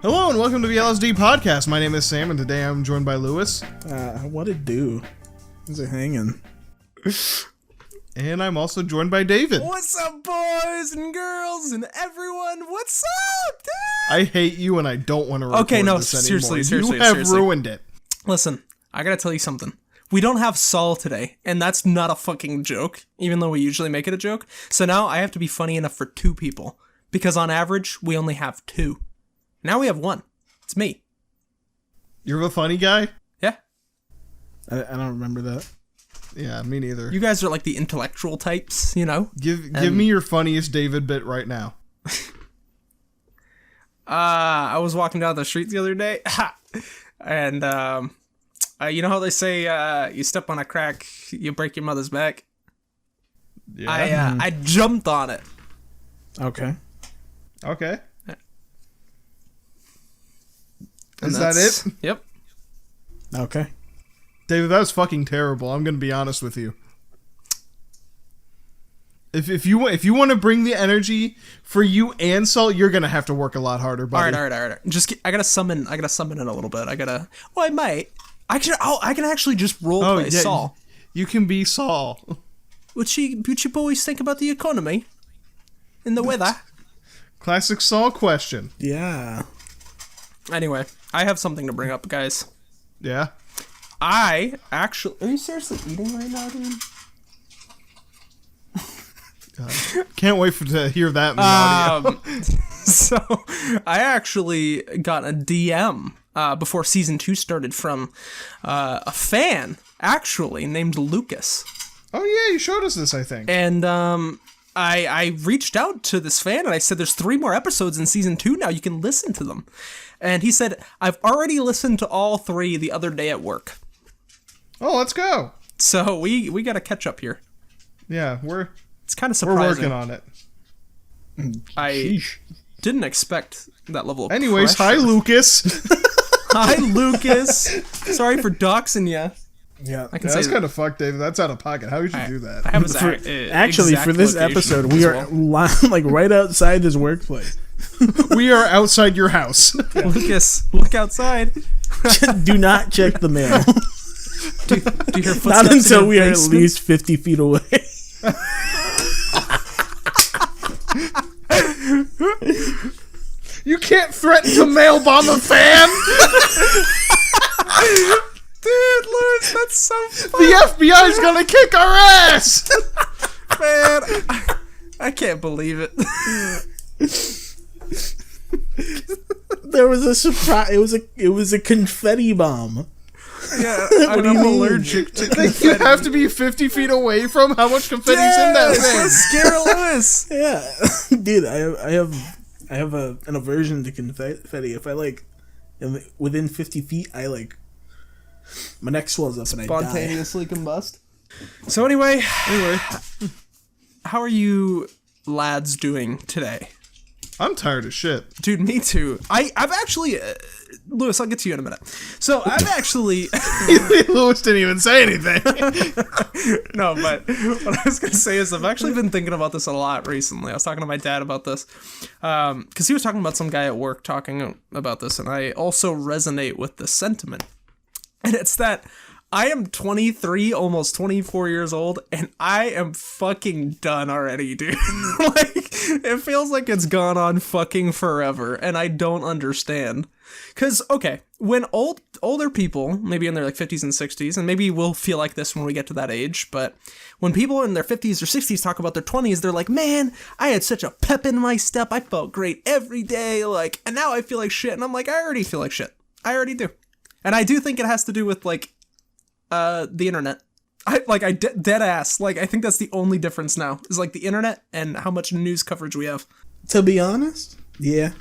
Hello and welcome to the L.S.D podcast. My name is Sam and today I'm joined by Lewis. What it do? How's it hanging? And I'm also joined by David. What's up, boys and girls and everyone? What's up, dude? I hate you and I don't want to record this anymore. Seriously, you have ruined it. Listen, I gotta tell you something. We don't have Saul today, and that's not a fucking joke, even though we usually make it a joke. So now I have to be funny enough for two people, because on average, we only have two. Now we have one. It's me. You're the funny guy? Yeah. I don't remember that. Yeah, me neither. You guys are like the intellectual types, you know? Give me your funniest David bit right now. I was walking down the street the other day, and you know how they say you step on a crack, you break your mother's back? Yeah. I jumped on it. Okay. Okay. And Is that it? Yep. Okay. David, that was fucking terrible. I'm going to be honest with you. If you want to bring the energy for you and Saul, you're going to have to work a lot harder, buddy. All right. I gotta summon it a little bit. I might. I can actually just roleplay Saul. You can be Saul. What you boys think about the economy and the weather? Classic Saul question. Yeah. Anyway, I have something to bring up, guys. Yeah. Are you seriously eating right now, dude? God. Can't wait to hear that in the audio. So, I actually got a DM before season 2 started from a fan, actually, named Lucas. Oh yeah, you showed us this, I think. And I reached out to this fan and I said, there's 3 more episodes in season 2 now, you can listen to them. And he said, I've already listened to all 3 the other day at work. Oh, let's go. So we got to catch up here. Yeah, it's kind of surprising. We're working on it. I didn't expect that level of Anyways, pressure. hi Lucas. Hi Lucas. Sorry for doxing you. Yeah. I can That's say kind of fucked, David. That's out of pocket. How would you do that? I have his Actually, for this episode, we are like right outside his workplace. We are outside your house. Lucas, look outside. Do not check the mail. Do your footsteps Not until in we your are at basement? least 50 feet away. You can't threaten to mail bomb a fan. Dude, Lewis, that's so funny. The FBI's gonna kick our ass. Man, I can't believe it. There was a surprise. It was a confetti bomb. Yeah, What do you I'm mean? allergic to You confetti. have to be 50 feet away from how much confetti's in that thing. Let's scare Lewis. Yeah, dude, I have an aversion to confetti. If I am within 50 feet, my neck swells up and I die. Spontaneously combust. So anyway, how are you lads doing today? I'm tired of shit. Dude, me too. I've actually, Lewis, I'll get to you in a minute. So I've actually, Lewis didn't even say anything. no, but what I was going to say is I've actually been thinking about this a lot recently. I was talking to my dad about this because he was talking about some guy at work talking about this, and I also resonate with this sentiment. And it's that I am 23, almost 24 years old, and I am fucking done already, dude. It feels like it's gone on fucking forever, and I don't understand. Because, okay, when older people, maybe in their 50s and 60s, and maybe we'll feel like this when we get to that age, but when people in their 50s or 60s talk about their 20s, they're like, man, I had such a pep in my step, I felt great every day, and now I feel like shit, and I'm like, I already feel like shit. I already do. And I do think it has to do with, the internet. Dead ass. I think that's the only difference now, is, the internet and how much news coverage we have. To be honest, yeah.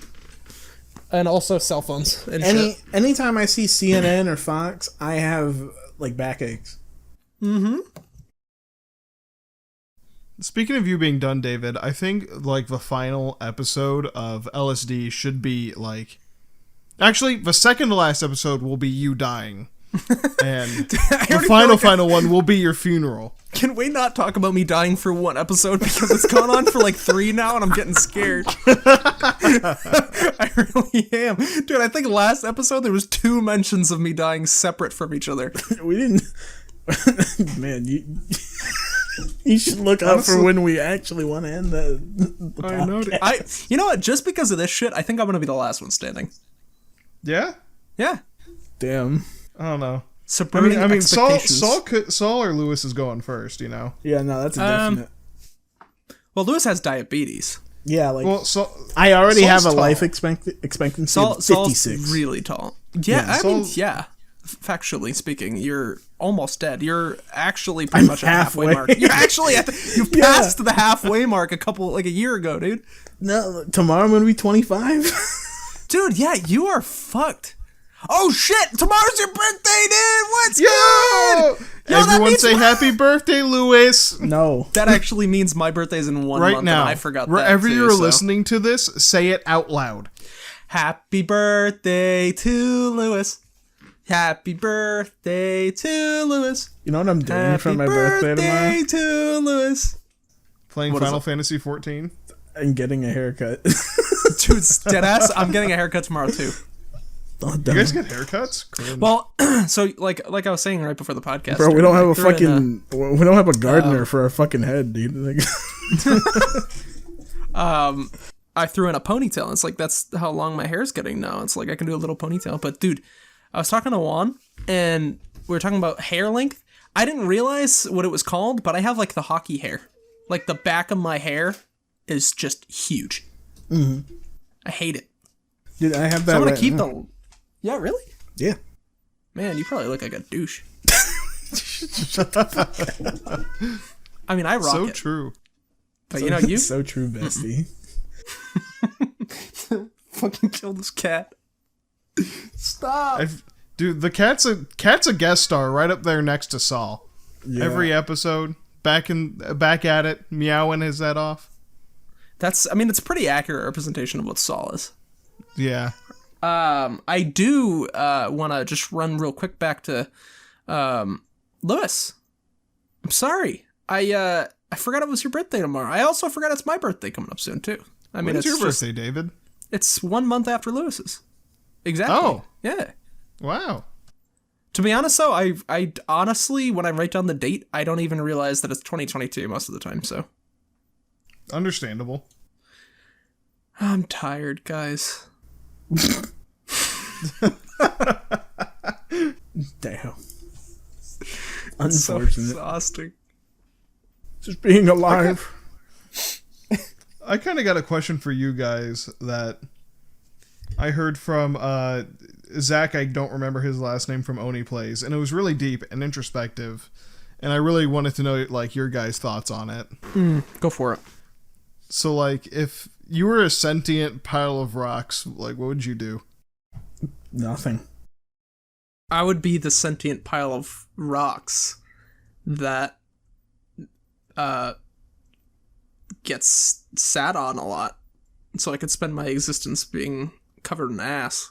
And also cell phones and shit. Anytime I see CNN or Fox, I have, backaches. Mm-hmm. Speaking of you being done, David, I think, the final episode of L.S.D should be, actually, the second to last episode will be you dying. And I the already feel like final one will be your funeral. Can we not talk about me dying for one episode because it's gone on for like 3 now and I'm getting scared. I really am. Dude, I think last episode there was 2 mentions of me dying separate from each other. We didn't. Man, you should look out for when we actually want to end the I know. You know what? Just because of this shit, I think I'm gonna be the last one standing. Yeah? Yeah. Damn. I don't know. Subverting I mean, expectations. Saul or Lewis is going first, you know? Yeah, no, that's a definite. Well, Lewis has diabetes. Yeah, like Well, Saul, I already Saul's have a tall. life expectancy Saul, of Saul's 56. really tall. Yeah, I mean, Saul- yeah. Factually speaking, you're almost dead. You're actually pretty much at the halfway halfway. mark. You're actually you Yeah. passed the halfway mark a year ago, dude. No, tomorrow I'm gonna be 25. Dude, yeah, you are fucked. Oh shit! Tomorrow's your birthday, dude. What's Yo! good? Yo, that Everyone means say happy birthday, Lewis! No. That actually means my birthday's in 1 Right month. now. And I forgot Wherever that too, you're so. listening to this, say it out loud. Happy birthday to Lewis. Happy birthday to Lewis. You know what I'm doing Happy for my birthday tomorrow? to Lewis. Playing What is Final it? Fantasy 14. And getting a haircut. Dude, deadass, I'm getting a haircut tomorrow too. Oh, You damn. guys get haircuts? Cringe. Well, so like I was saying right before the podcast, Bro, we don't have a threw in fucking. We don't have a gardener for our fucking head, dude. Like, I threw in a ponytail. It's like that's how long my hair's getting now. It's like I can do a little ponytail. But dude, I was talking to Juan and we were talking about hair length. I didn't realize what it was called, but I have like the hockey hair. Like the back of my hair is just huge. Mm-hmm. I hate it. dude, I have that. So I'm gonna right keep now. the. Yeah, really? Yeah. Man, you probably look like a douche. I mean, I rock so it. true. But you know, you So true, bestie. fucking kill this cat. Stop. Dude, the cat's a guest star right up there next to Saul. Yeah. Every episode, back at it, meowing his head off. I mean, it's a pretty accurate representation of what Saul is. Yeah. I do want to just run real quick back to Lewis. I'm sorry. I forgot it was your birthday tomorrow. I also forgot it's my birthday coming up soon too. I mean, When's it's your just, birthday, David? It's 1 month after Lewis's. Exactly. Oh. Yeah. Wow. To be honest, though, I honestly, when I write down the date, I don't even realize that it's 2022 most of the time. So Understandable. I'm tired, guys. Damn. So Unfortunate. exhausting. Just being alive. I kind of got a question for you guys that I heard from Zach. I don't remember his last name, from Oni Plays, and it was really deep and introspective, and I really wanted to know like your guys' thoughts on it. Go for it. So like, if you were a sentient pile of rocks, like what would you do? Nothing. I would be the sentient pile of rocks that gets sat on a lot, so I could spend my existence being covered in ass.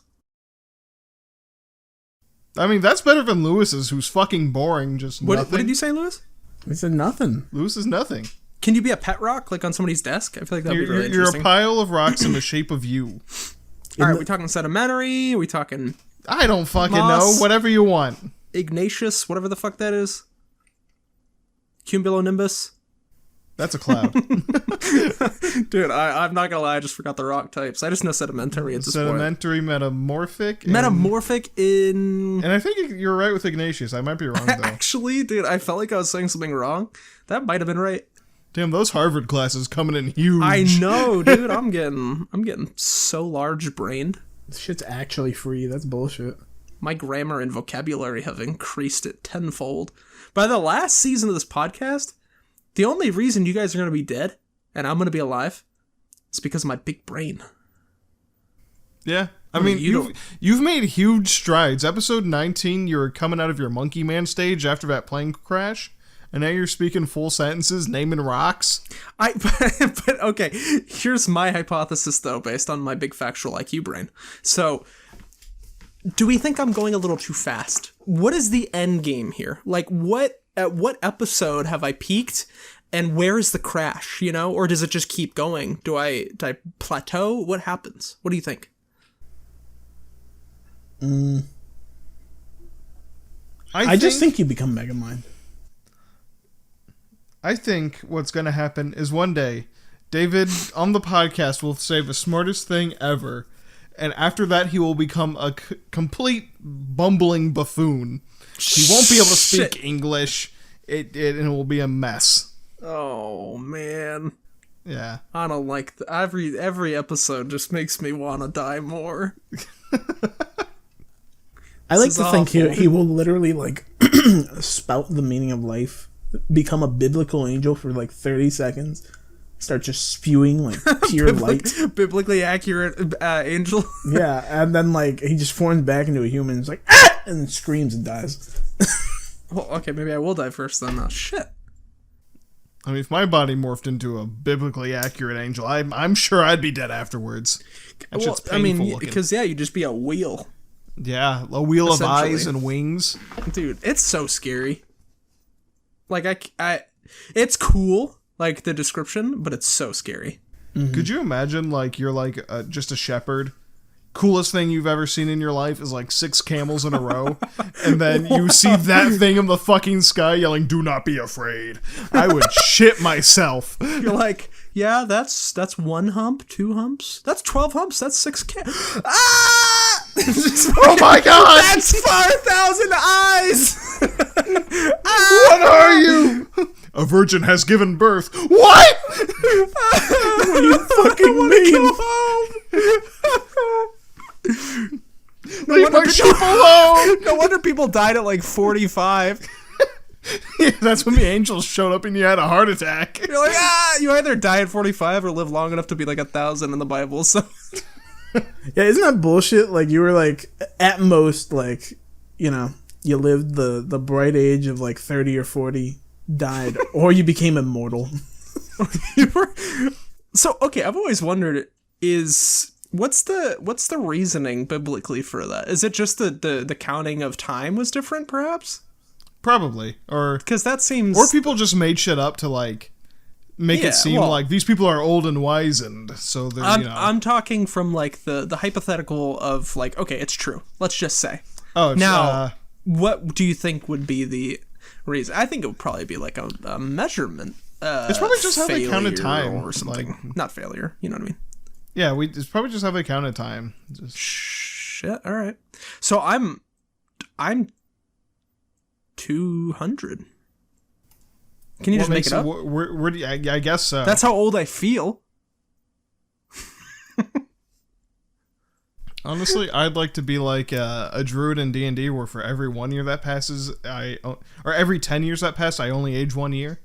I mean, that's better than Lewis's, who's fucking boring. Just What nothing. did you say, Lewis? We said nothing. Lewis is nothing. Can you be a pet rock, like on somebody's desk? I feel like that'd be really You're a interesting. pile of rocks in the shape of you. All right, we talking sedimentary? Are we talking I don't fucking Moss. know. Whatever you want. igneous, whatever the fuck that is? Cumulonimbus? That's a cloud. Dude, I'm not gonna lie, I just forgot the rock types. I just know sedimentary at this point. Sedimentary, metamorphic. And, Metamorphic in... and I think you're right with Ignatius. I might be wrong, though. Actually, dude, I felt like I was saying something wrong. That might have been right. Damn, those Harvard classes coming in huge. I know, dude. I'm getting so large brained. This shit's actually free. That's bullshit. My grammar and vocabulary have increased it tenfold. By the last season of this podcast, the only reason you guys are going to be dead and I'm going to be alive is because of my big brain. Yeah. I mean, you you've made huge strides. Episode 19, you were coming out of your monkey man stage after that plane crash, and now you're speaking full sentences, naming rocks. But okay, here's my hypothesis though, based on my big factual IQ brain. So, do we think I'm going a little too fast what is the end game here? Like, at what episode have I peaked, and where is the crash? You know, or does it just keep going? Do I plateau? What happens? What do you think? I just think you become Megamind. I think what's going to happen is one day, David on the podcast will say the smartest thing ever, and after that he will become a complete bumbling buffoon. He won't be able to speak English. It will be a mess. Oh man. Yeah. I don't like every episode just makes me want to die more. I like to think he will literally like spout the meaning of life, become a biblical angel for like 30 seconds, start just spewing like pure light. Biblically accurate angel. Yeah, and then like he just forms back into a human. It's like ah! And screams and dies. Well, okay, maybe I will die first then. Oh, shit. I mean, if my body morphed into a biblically accurate angel, I'm sure I'd be dead afterwards. That shit's painful looking. Because you'd just be a wheel. Yeah, a wheel of eyes and wings. Dude, it's so scary. Like, it's cool, like, the description, but it's so scary. Mm-hmm. Could you imagine, like, you're, like, just a shepherd? Coolest thing you've ever seen in your life is, like, 6 camels in a row. And then you see that thing in the fucking sky yelling, "Do not be afraid." I would shit myself. You're like, yeah, that's 1 hump, 2 humps. That's 12 humps. That's 6 Ah! Oh my god! That's 4,000 eyes! What are you? A virgin has given birth. What? What do you fucking mean? Leave my sheep alone! No wonder people died at like 45. Yeah, that's when the angels showed up and you had a heart attack. You're like, you either die at 45 or live long enough to be like 1,000 in the Bible, so... Yeah, isn't that bullshit? Like, you were like, at most, like, you know, you lived the bright age of like 30 or 40, died, or you became immortal. So, okay, I've always wondered, what's the reasoning biblically for that? Is it just the counting of time was different, perhaps? Probably. Or because that seems... Or people just made shit up to, like, make it seem like these people are old and wizened, so they're, I'm talking from, like, the hypothetical of, like, okay, it's true. Let's just say. Oh, now, what do you think would be the reason? I think it would probably be, like, a measurement. It's probably just how they counted time. Or something. Like, not failure, you know what I mean? Yeah, it's probably just how they counted time. Shit, alright. So I'm 200. Can you just make it up? Where do you, I guess so. That's how old I feel. Honestly, I'd like to be like a druid in D&D, where for every 1 year that passes, or every 10 years that pass, I only age 1 year.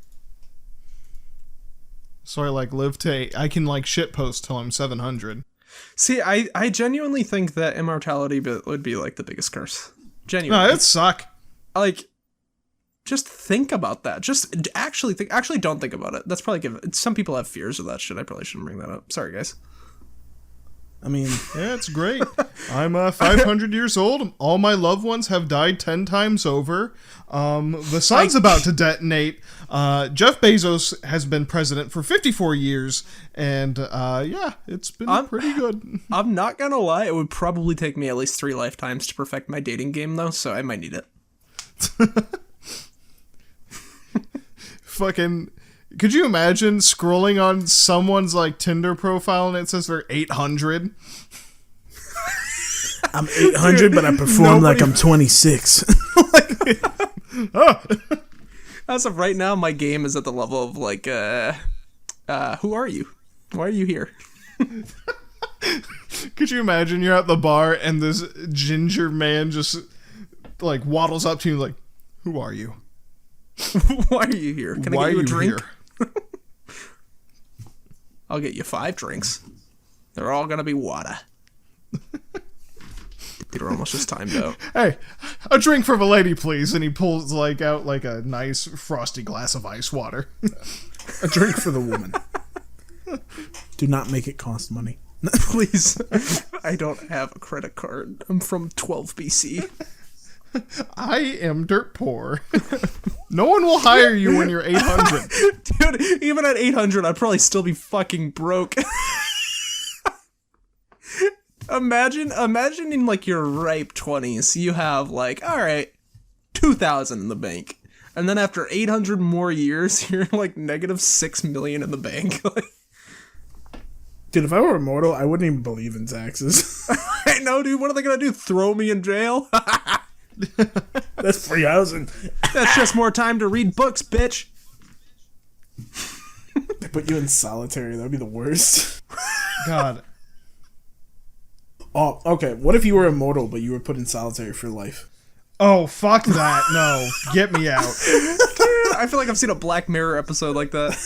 So I like live to, I can like shitpost till I'm 700. See, I genuinely think that immortality would be like the biggest curse. Genuinely. No, it'd suck. Like, just think about that. Just actually don't think about it. That's probably some people have fears of that shit. I probably shouldn't bring that up. Sorry, guys. I mean, yeah, it's great. I'm 500 years old. All my loved ones have died 10 times over. The sun's about to detonate. Jeff Bezos has been president for 54 years. And yeah, it's been pretty good. I'm not gonna lie. It would probably take me at least 3 lifetimes to perfect my dating game, though, so I might need it. Fucking... Could you imagine scrolling on someone's like Tinder profile and it says they're 800? I'm 800, but I perform like I'm 26. As of right now, my game is at the level of like, who are you? Why are you here? Could you imagine you're at the bar and this ginger man just like waddles up to you like, who are you? Why are you here? Can I get you a drink? I'll get you 5 drinks. They're all gonna be water. Peter almost just timed out. Hey, a drink for the lady, please. And he pulls like out like a nice frosty glass of ice water. A drink for the woman. Do not make it cost money. Please. I don't have a credit card. I'm from 12 BC. I am dirt poor. No one will hire you when you're 800. Dude, even at 800, I'd probably still be fucking broke. Imagine in like your ripe 20s, you have like, all right, 2,000 in the bank. And then after 800 more years, you're like negative 6 million in the bank. Dude, if I were immortal, I wouldn't even believe in taxes. I know, dude. What are they going to do? Throw me in jail? That's free housing. That's just more time to read books, bitch. They put you in solitary. That would be the worst. God. Oh, okay. What if you were immortal, but you were put in solitary for life? Oh, fuck that. No. Get me out. Dude, I feel like I've seen a Black Mirror episode like that.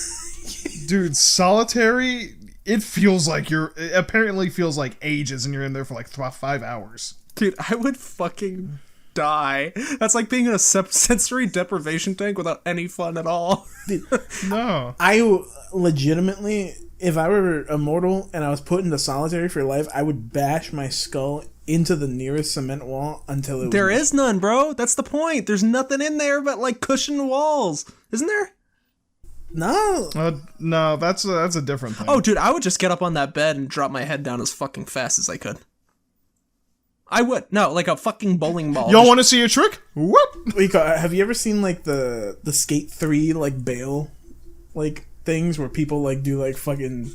Dude, solitary, it apparently feels like ages, and you're in there for like 5 hours. Dude, I would fucking die. That's like being in a sensory deprivation tank without any fun at all. Dude, No. I legitimately, if I were immortal and I was put into solitary for life, I would bash my skull into the nearest cement wall until it was... There is none, bro. That's the point. There's nothing in there but like cushioned walls. Isn't there? No. No, that's a different thing. Oh, dude, I would just get up on that bed and drop my head down as fucking fast as I could. I would. No, like a fucking bowling ball. Y'all want to see a trick? Whoop! Wait, have you ever seen like the Skate 3 like bail like things where people like do like fucking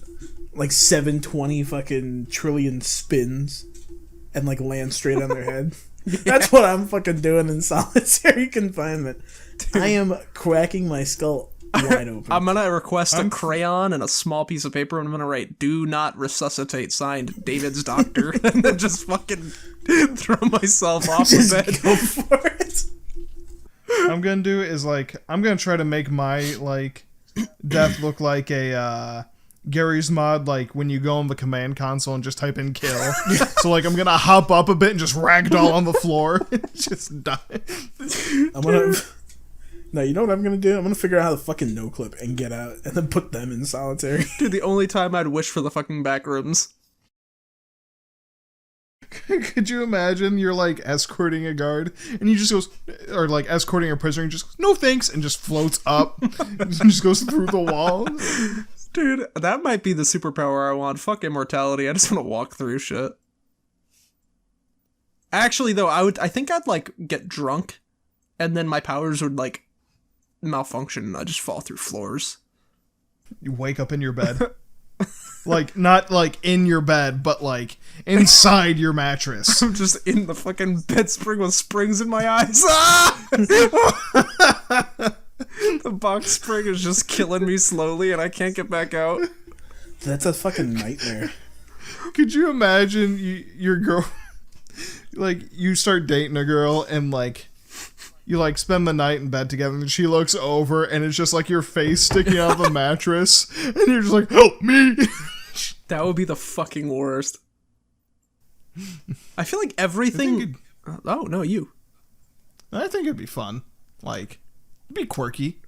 like 720 fucking trillion spins and like land straight on their head? Yeah. That's what I'm fucking doing in solitary confinement. Dude. I am cracking my skull wide open. I'm gonna request a crayon and a small piece of paper, and I'm gonna write "Do not resuscitate," signed David's doctor, and then just fucking throw myself off the bed. Go for it. I'm gonna do is like I'm gonna try to make my like death look like a Gary's mod, like when you go on the command console and just type in kill. So like I'm gonna hop up a bit and just ragdoll on the floor and just die. I'm gonna. No, you know what I'm gonna do? I'm gonna figure out how to fucking no clip and get out, and then put them in solitary. Dude, the only time I'd wish for the fucking back rooms. Could you imagine you're like escorting a guard and he just goes, or like escorting a prisoner and just goes, no thanks, and just floats up and just goes through the wall? Dude, that might be the superpower I want. Fuck immortality. I just want to walk through shit. Actually, though, I think I'd like get drunk, and then my powers would like malfunction and I'd just fall through floors. You wake up in your bed. Like, not like in your bed, but like inside your mattress. I'm just in the fucking bed spring with springs in my eyes. The box spring is just killing me slowly and I can't get back out. That's a fucking nightmare. Could you imagine your girl, like, you start dating a girl and like you like spend the night in bed together and she looks over and it's just like your face sticking out of the mattress and you're just like, help me. That would be the fucking worst. I feel like everything... Oh, no, you. I think it'd be fun. Like, it'd be quirky.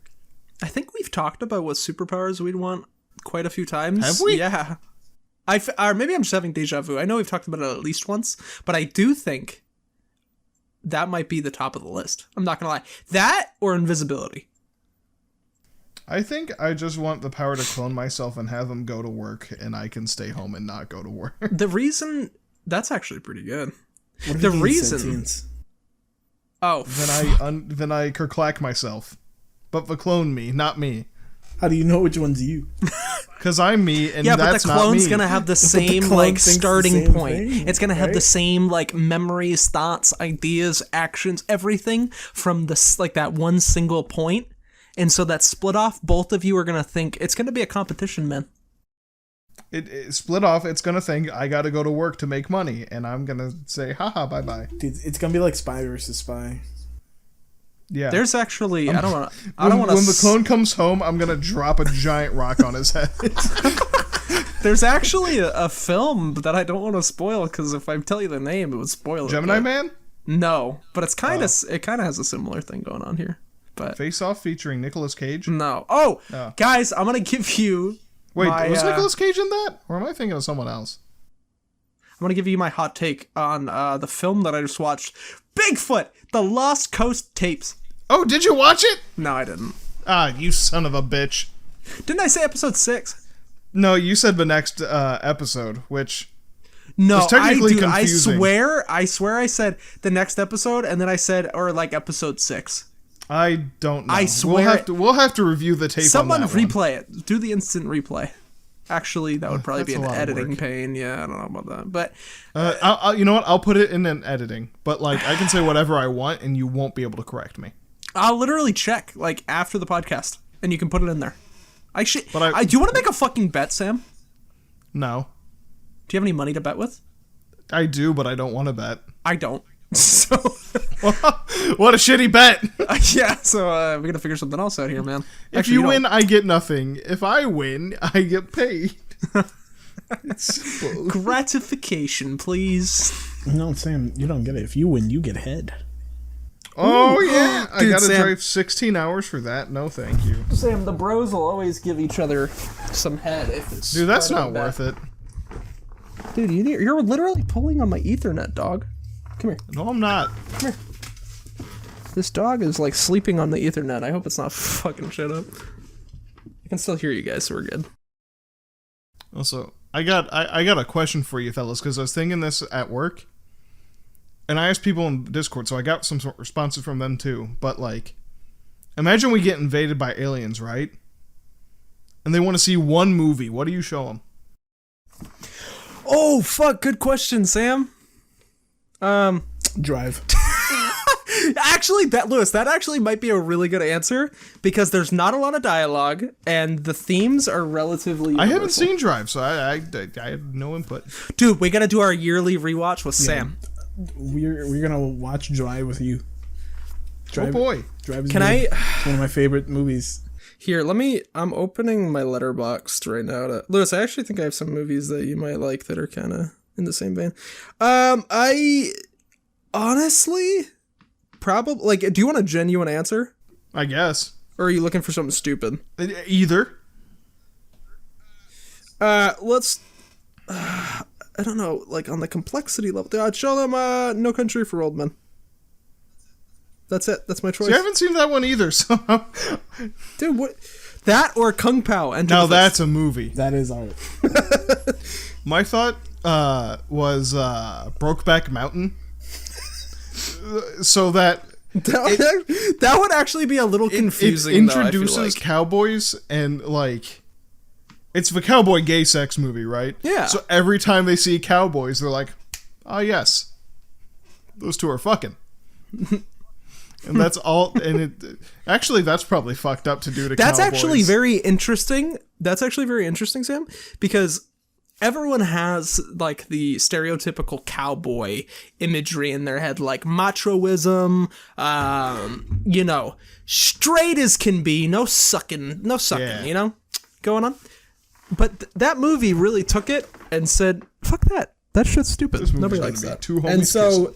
I think we've talked about what superpowers we'd want quite a few times. Have we? Yeah. Or maybe I'm just having deja vu. I know we've talked about it at least once, but I do think that might be the top of the list. I'm not gonna lie. That or invisibility. I think I just want the power to clone myself and have them go to work and I can stay home and not go to work. The reason... That's actually pretty good. What if The you gain reason... sentience? Oh. Then I kerclack myself. But the clone me, not me. How do you know which one's you? Because I'm me, and yeah, that's but the not clone's me. gonna have the same clone like thinks the starting same point. thing, It's gonna have right? the same like memories, thoughts, ideas, actions, everything from this like that one single point. And so that split off, both of you are gonna think it's gonna be a competition, man. It split off. It's gonna think I gotta go to work to make money, and I'm gonna say, haha, bye bye. Dude, it's gonna be like Spy versus Spy. Yeah. There's actually I don't want to. When the clone comes home, I'm gonna drop a giant rock on his head. There's actually a film that I don't want to spoil because if I tell you the name, it would spoil it. Gemini Man? No, but it's kind of it kind of has a similar thing going on here. But Face Off featuring Nicolas Cage. no. Oh, Oh. guys, I'm gonna give you. Wait, my, was Nicolas Cage in that, or am I thinking of someone else? I'm gonna give you my hot take on the film that I just watched, Bigfoot: The Lost Coast Tapes. Oh, did you watch it? No, I didn't. Ah, you son of a bitch. Didn't I say episode 6? No, you said the next episode, which No, is technically I confusing. I swear I said the next episode, and then I said, or like episode 6. I don't know. I swear we'll have to review the tape. Someone on that one. replay it. Do the instant replay. Actually, that would probably be That's an a lot of editing work. pain. Yeah, I don't know about that. But I'll, you know what? I'll put it in an editing, but like I can say whatever I want, and you won't be able to correct me. I'll literally check like after the podcast, and you can put it in there. Actually, But do you want to make a fucking bet, Sam? No, Do you have any money to bet with? I do, but I don't want to bet. I don't. So What a shitty bet! yeah, so we gotta figure something else out here, man. If Actually, you don't. win, I get nothing. If I win, I get paid. It's simple. Gratification, please. No, Sam, you don't get it. If you win, you get head. Oh yeah, I Dude, gotta Sam. drive 16 hours for that. No, thank you, Sam, the bros will always give each other some head if it's. dude. That's part not of a worth bet. it. Dude, you're literally pulling on my Ethernet, dog. Come here. No, I'm not. This dog is like sleeping on the Ethernet. I hope it's not fucking shit up. I can still hear you guys, so we're good. Also, I got a question for you, fellas, because I was thinking this at work, and I asked people in Discord, so I got some sort of responses from them too. But like, imagine we get invaded by aliens, right? And they want to see one movie. What do you show them? Oh fuck! Good question, Sam. Drive. Actually, that actually might be a really good answer because there's not a lot of dialogue and the themes are relatively. I haven't universal. seen Drive, so I have no input. Dude, we gotta do our yearly rewatch with Sam. We're gonna watch Drive with you. Drive, Oh boy. Drive is Can good. I? It's one of my favorite movies. Here, I'm opening my Letterboxd right now. Lewis, I actually think I have some movies that you might like that are kind of in the same vein. I honestly probably like. Do you want a genuine answer, I guess. or are you looking for something stupid? Either. Let's. I don't know, like on the complexity level. I'd show them No Country for Old Men. That's it. That's my choice. See, I haven't seen that one either. So Dude, what? That or Kung Pao? now that's a movie. That is art. My thought was Brokeback Mountain. So that that would actually be a little confusing. it though, I feel introduces like. cowboys and like it's the cowboy gay sex movie, right? Yeah. So every time they see cowboys, they're like, "Oh yes, those two are fucking." And that's all. And it actually that's probably fucked up to do to. That's cowboys. actually very interesting. That's actually very interesting, Sam, because everyone has like the stereotypical cowboy imagery in their head, like machoism, you know, straight as can be, no sucking, Yeah. you know, going on. But that movie really took it and said, "Fuck that. That shit's stupid. This movie's Nobody gonna likes be that." two homies And so kissing.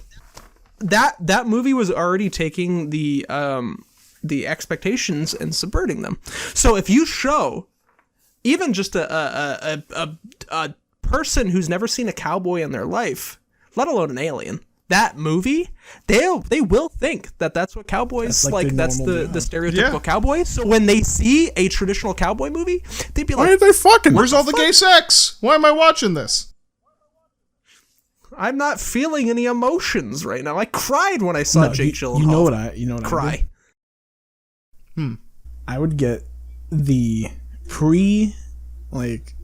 that movie was already taking the expectations and subverting them. So if you show even just a person who's never seen a cowboy in their life, let alone an alien, that movie, they will think that that's what cowboys That's like the that's normal the job. stereotypical Yeah. cowboy. So when they see a traditional cowboy movie, they'd be Why are like, they fucking? Where's all the gay sex? Why am I watching this? I'm not feeling any emotions right now. I cried when I saw Jake Gyllenhaal You know what I would cry. do? I would get the like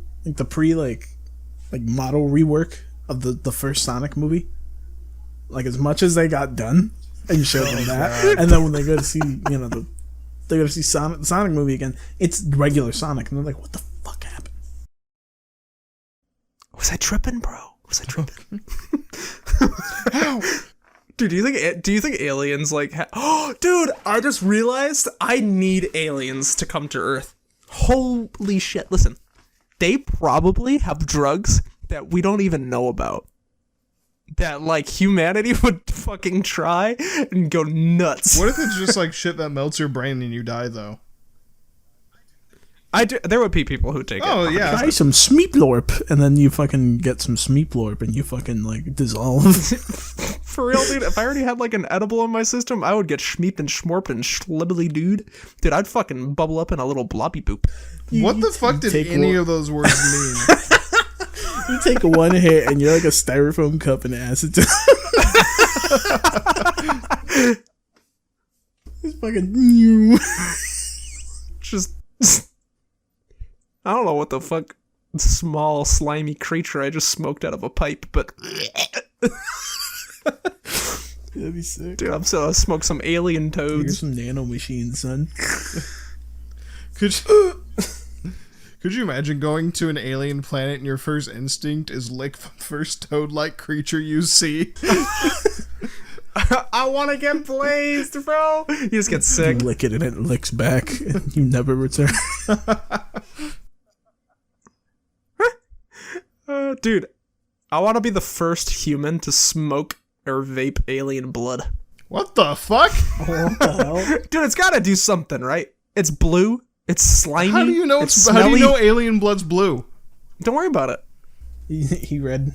model rework of the first Sonic movie. Like as much as they got done, and show them that, and then when they go to see they go to see the Sonic movie again, it's regular Sonic, and they're like, "What the fuck happened?" Was I tripping, bro? Was I tripping? Dude, do you think aliens like? Oh, dude! I just realized I need aliens to come to Earth. Holy shit! Listen, they probably have drugs that we don't even know about. That like humanity would fucking try and go nuts. What if it's just like shit that melts your brain and you die though? I do. There would be people who take it. Oh yeah. Try some Smeeplorp, and then you fucking get some Smeeplorp, and you fucking like dissolve. For real, dude. If I already had like an edible in my system, I would get schmeeped and schmorped and schlibbly, dude. Dude, I'd fucking bubble up in a little blobby boop. What the fuck did any of those words mean? You take one hit, and you're like a styrofoam cup in acetone. It's fucking new. Just, I don't know what the fuck small slimy creature I just smoked out of a pipe, but That'd be sick. dude, I smoked some alien Here's toads. some nano machines, son. Could you imagine going to an alien planet and your first instinct is lick the first toad-like creature you see? I want to get blazed, bro. You just get You sick. lick it and it licks back, and you never return. Dude, I want to be the first human to smoke or vape alien blood. What the fuck? What the hell? Dude, it's got to do something, right? It's blue. It's slimy. How do you know? It's How do you smelly. know alien blood's blue? Don't worry about it. He read.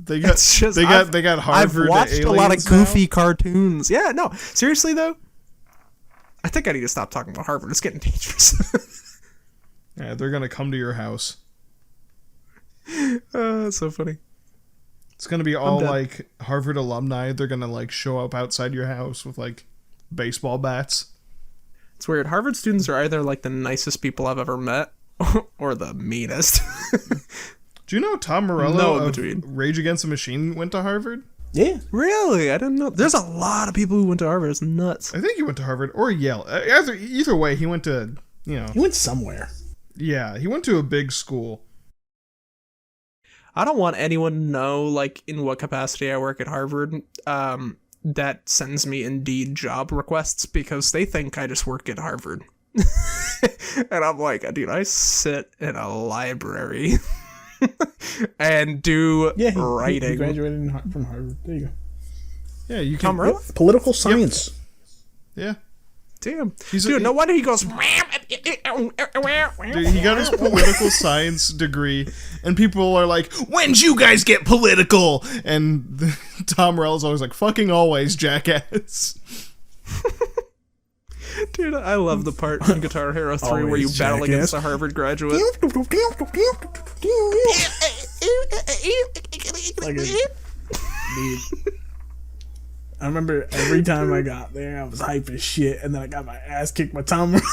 They got It's just, they got Harvard. I've watched a lot of aliens now? goofy cartoons. Yeah, no, seriously though. I think I need to stop talking about Harvard. It's getting dangerous. Yeah, they're gonna come to your house. That's so funny. It's gonna be all dead. like Harvard alumni. They're gonna like show up outside your house with like baseball bats. It's weird. Harvard students are either like the nicest people I've ever met or the meanest. Do you know Tom Morello No in of between. Rage Against the Machine went to Harvard? Yeah. Really? I didn't know. There's a lot of people who went to Harvard. It's nuts. I think he went to Harvard or Yale. Either way, he went to, you know, He went somewhere. yeah, he went to a big school. I don't want anyone to know, like, in what capacity I work at Harvard, that sends me Indeed job requests because they think I just work at Harvard. And I'm like, dude, I sit in a library and do Yeah, he writing. graduated from Harvard. There you go. Yeah, you Tom can. Morello? Political science. Yeah, Damn. He's a- Dude, no wonder he goes... dude, he got his political science degree, and people are like, "When'd you guys get political?" And Tom Morello's always like, "Fucking always, jackass." Dude, I love the part in Guitar Hero 3 where you Always, battle jackass. against a Harvard graduate. Like dude. I remember every time I got there, I was hype as shit, and then I got my ass kicked by Tom Morello.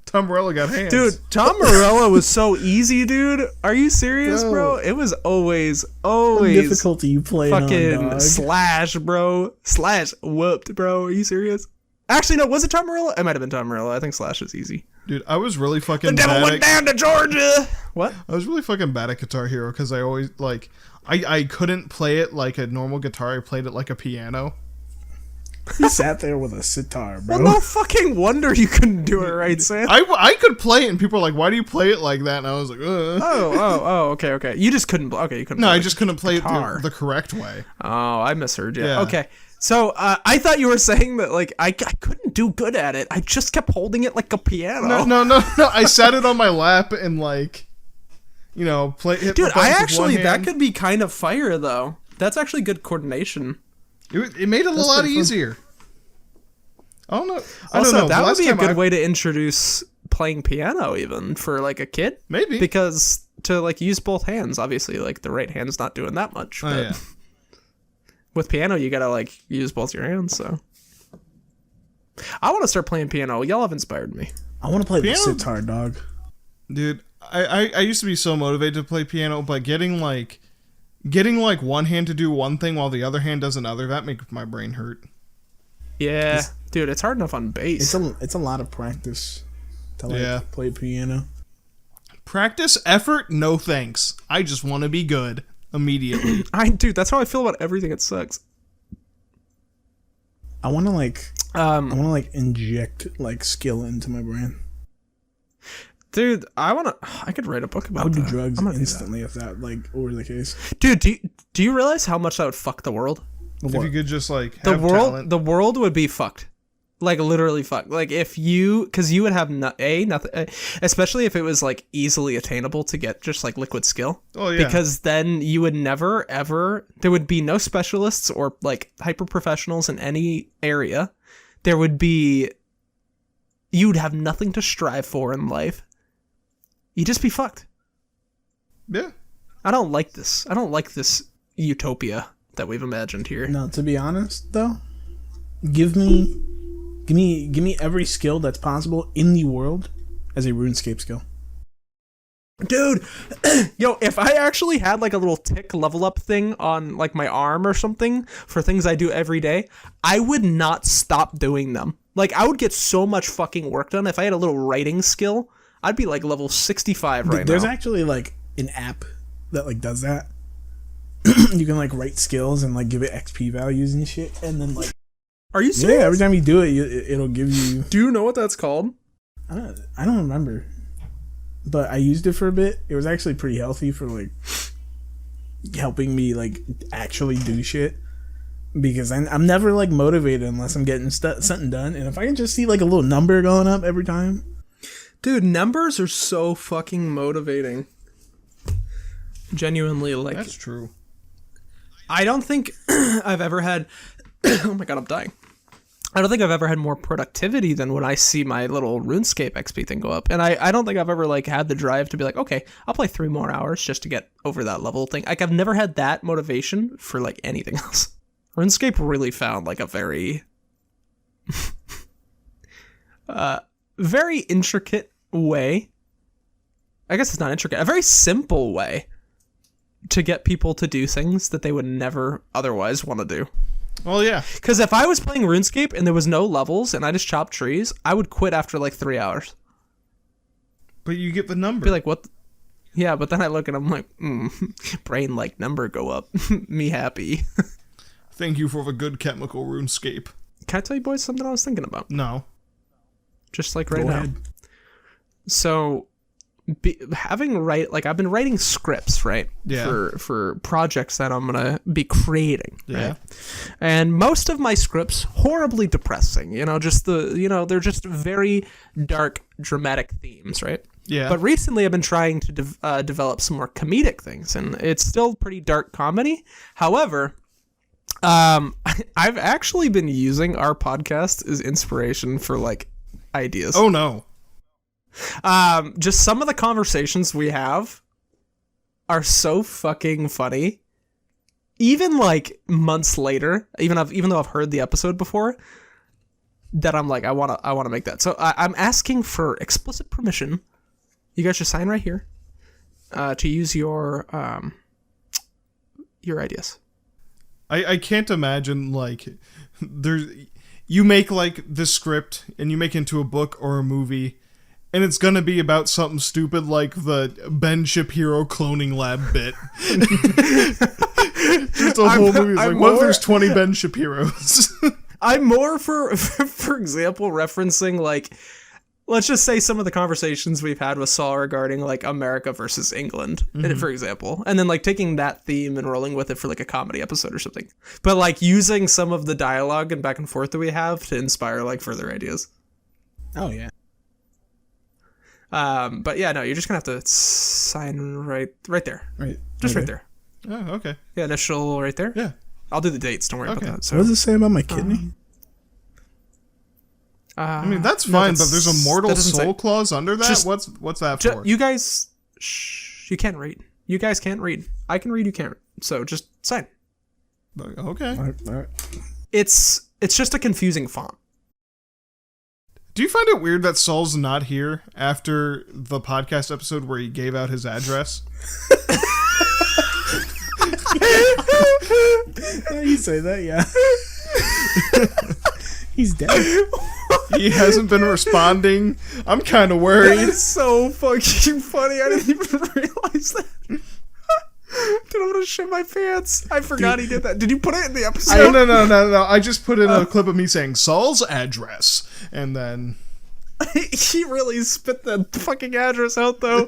Tom Morello got hands. Dude, Tom Morello was so easy, dude. Are you serious, Bro. bro? It was always Difficulty you play fucking on, dog. slash, bro. Slash whooped, bro. Are you serious? Actually, no, was it Tom Morello? It might have been Tom Morello. I think slash is easy. Dude, I was really The fucking devil bad went at, down to Georgia. What? I was really fucking bad at Guitar Hero because I always like I couldn't play it like a normal guitar. I played it like a piano. He sat there with a sitar, bro. Well, no fucking wonder you couldn't do it right, Sam. I could play it, and people were like, "Why do you play it like that?" And I was like, "Ugh." Okay. You just couldn't. Okay, you couldn't. No, play I it. just couldn't play it guitar. the correct way. Oh, I misheard you. Yeah. Okay. So, I thought you were saying that, like, I couldn't do good at it. I just kept holding it like a piano. No. I sat it on my lap and like, you know, hit the Dude, buttons with one that hand. could be kind of fire, though. That's actually good coordination. It made it a lot pretty fun. easier. I don't know. I Also, don't know. that The would last be a time good way to introduce playing piano, even, for, like, a kid. Maybe. Because to, like, use both hands, obviously, like, the right hand's not doing that much. Oh, But yeah. with piano, you gotta, like, use both your hands, so... I want to start playing piano. Y'all have inspired me. I want to play Piano? the sitar, dog. Dude, I used to be so motivated to play piano, but getting like one hand to do one thing while the other hand does another, that makes my brain hurt. Yeah, dude, it's hard enough on bass. It's a lot of practice to like Yeah. play piano. Practice, effort, no thanks. I just want to be good immediately. Dude, that's how I feel about everything. It sucks. I want to like inject like skill into my brain. Dude, I could write a book about I would do that. drugs I'm gonna do instantly if that like were the case. that. Dude, do you realize how much that would fuck the world? If you could just like The have world talent. the world would be fucked. Like literally fucked. Like if you, because you would have nothing, especially if it was like easily attainable to get just like liquid skill. Oh yeah. Because then you would never ever, there would be no specialists or like hyper professionals in any area. There would be, you'd have nothing to strive for in life. You'd just be fucked. Yeah. I don't like this. I don't like this utopia that we've imagined here. No, to be honest though, give me every skill that's possible in the world as a RuneScape skill. Dude, yo, if I actually had like a little tick level up thing on like my arm or something for things I do every day, I would not stop doing them. Like I would get so much fucking work done. If I had a little writing skill, I'd be like level 65 right now. There's actually like an app that like does that. You can like write skills and like give it XP values and shit, and then like, are you serious? Yeah, every time you do it, it'll give you. Do you know what that's called? I don't remember, but I used it for a bit. It was actually pretty healthy for like helping me like actually do shit, because I'm never like motivated unless I'm getting something done, and if I can just see like a little number going up every time. Dude, numbers are so fucking motivating. Genuinely, like, That's true. I don't think I've ever had. Oh my god, I'm dying. I don't think I've ever had more productivity than when I see my little RuneScape XP thing go up. And I don't think I've ever like had the drive to be like, okay, I'll play 3 more hours just to get over that level thing. Like I've never had that motivation for like anything else. RuneScape really found like a very very intricate way. I guess it's not intricate, a very simple way to get people to do things that they would never otherwise want to do. Well, yeah. Because if I was playing RuneScape and there was no levels and I just chopped trees, I would quit after like 3 hours. But you get the number. Be like, what? Yeah, but then I look and I'm like, brain like number go up. Me happy. Thank you for the good chemical RuneScape. Can I tell you boys something I was thinking about? No. Just like right Go now. ahead. So I've been writing scripts, right? Yeah. For projects that I'm gonna be creating. Yeah. Right? And most of my scripts horribly depressing. They're just very dark, dramatic themes, right? Yeah. But recently I've been trying to develop some more comedic things, and it's still pretty dark comedy. However, I've actually been using our podcast as inspiration for like ideas. Oh no. Just some of the conversations we have are so fucking funny. Even like months later, even though I've heard the episode before, that I'm like, I wanna make that. So I'm asking for explicit permission. You guys should sign right here to use your ideas. I can't imagine like you make like this script and you make it into a book or a movie. And it's gonna be about something stupid like the Ben Shapiro cloning lab bit. Just a whole movie. It's like, what if there's 20 Ben Shapiros? I'm more for example, referencing like, let's just say some of the conversations we've had with Saul regarding like America versus England, for example, and then like taking that theme and rolling with it for like a comedy episode or something. But like using some of the dialogue and back and forth that we have to inspire like further ideas. Oh yeah. But yeah, no, you're just gonna have to sign right there. Right. Just Okay. right there. Oh, okay. Yeah, initial right there. Yeah. I'll do the dates. Don't worry Okay. about that. So, What does it say about my kidney? I mean, that's fine, but there's a mortal soul clause under that? Just- What's that for? you guys, you can't read. You guys can't read. I can read. You can't. So just sign. Okay. All right. It's just a confusing font. Do you find it weird that Saul's not here after the podcast episode where he gave out his address? You say that, yeah. He's dead. He hasn't been responding. I'm kind of worried. It's so fucking funny. I didn't even realize that. Dude, I'm gonna shit my pants. I forgot he did that. Did you put it in the episode? No. I just put in a clip of me saying Saul's address, and then He really spit that fucking address out, though.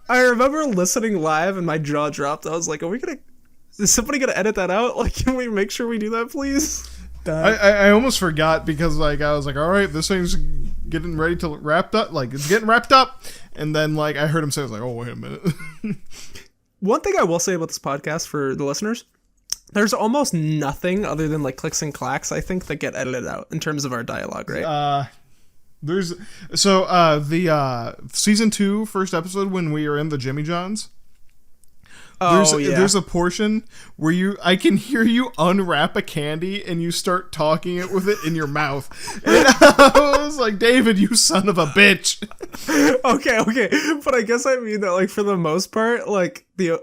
I remember listening live and my jaw dropped. I was like, is somebody gonna edit that out? Like, can we make sure we do that, please? I almost forgot because like I was like, all right, this thing's getting ready to wrap up. Like it's getting wrapped up, and then like I heard him say, I was like, oh wait a minute. One thing I will say about this podcast for the listeners, there's almost nothing other than like clicks and clacks, I think, that get edited out in terms of our dialogue, right? There's the season 2 first episode when we are in the Jimmy Johns. There's a portion where I can hear you unwrap a candy and you start talking it with it in your mouth. And I was like, David, you son of a bitch. Okay. But I guess I mean that, like, for the most part, like, the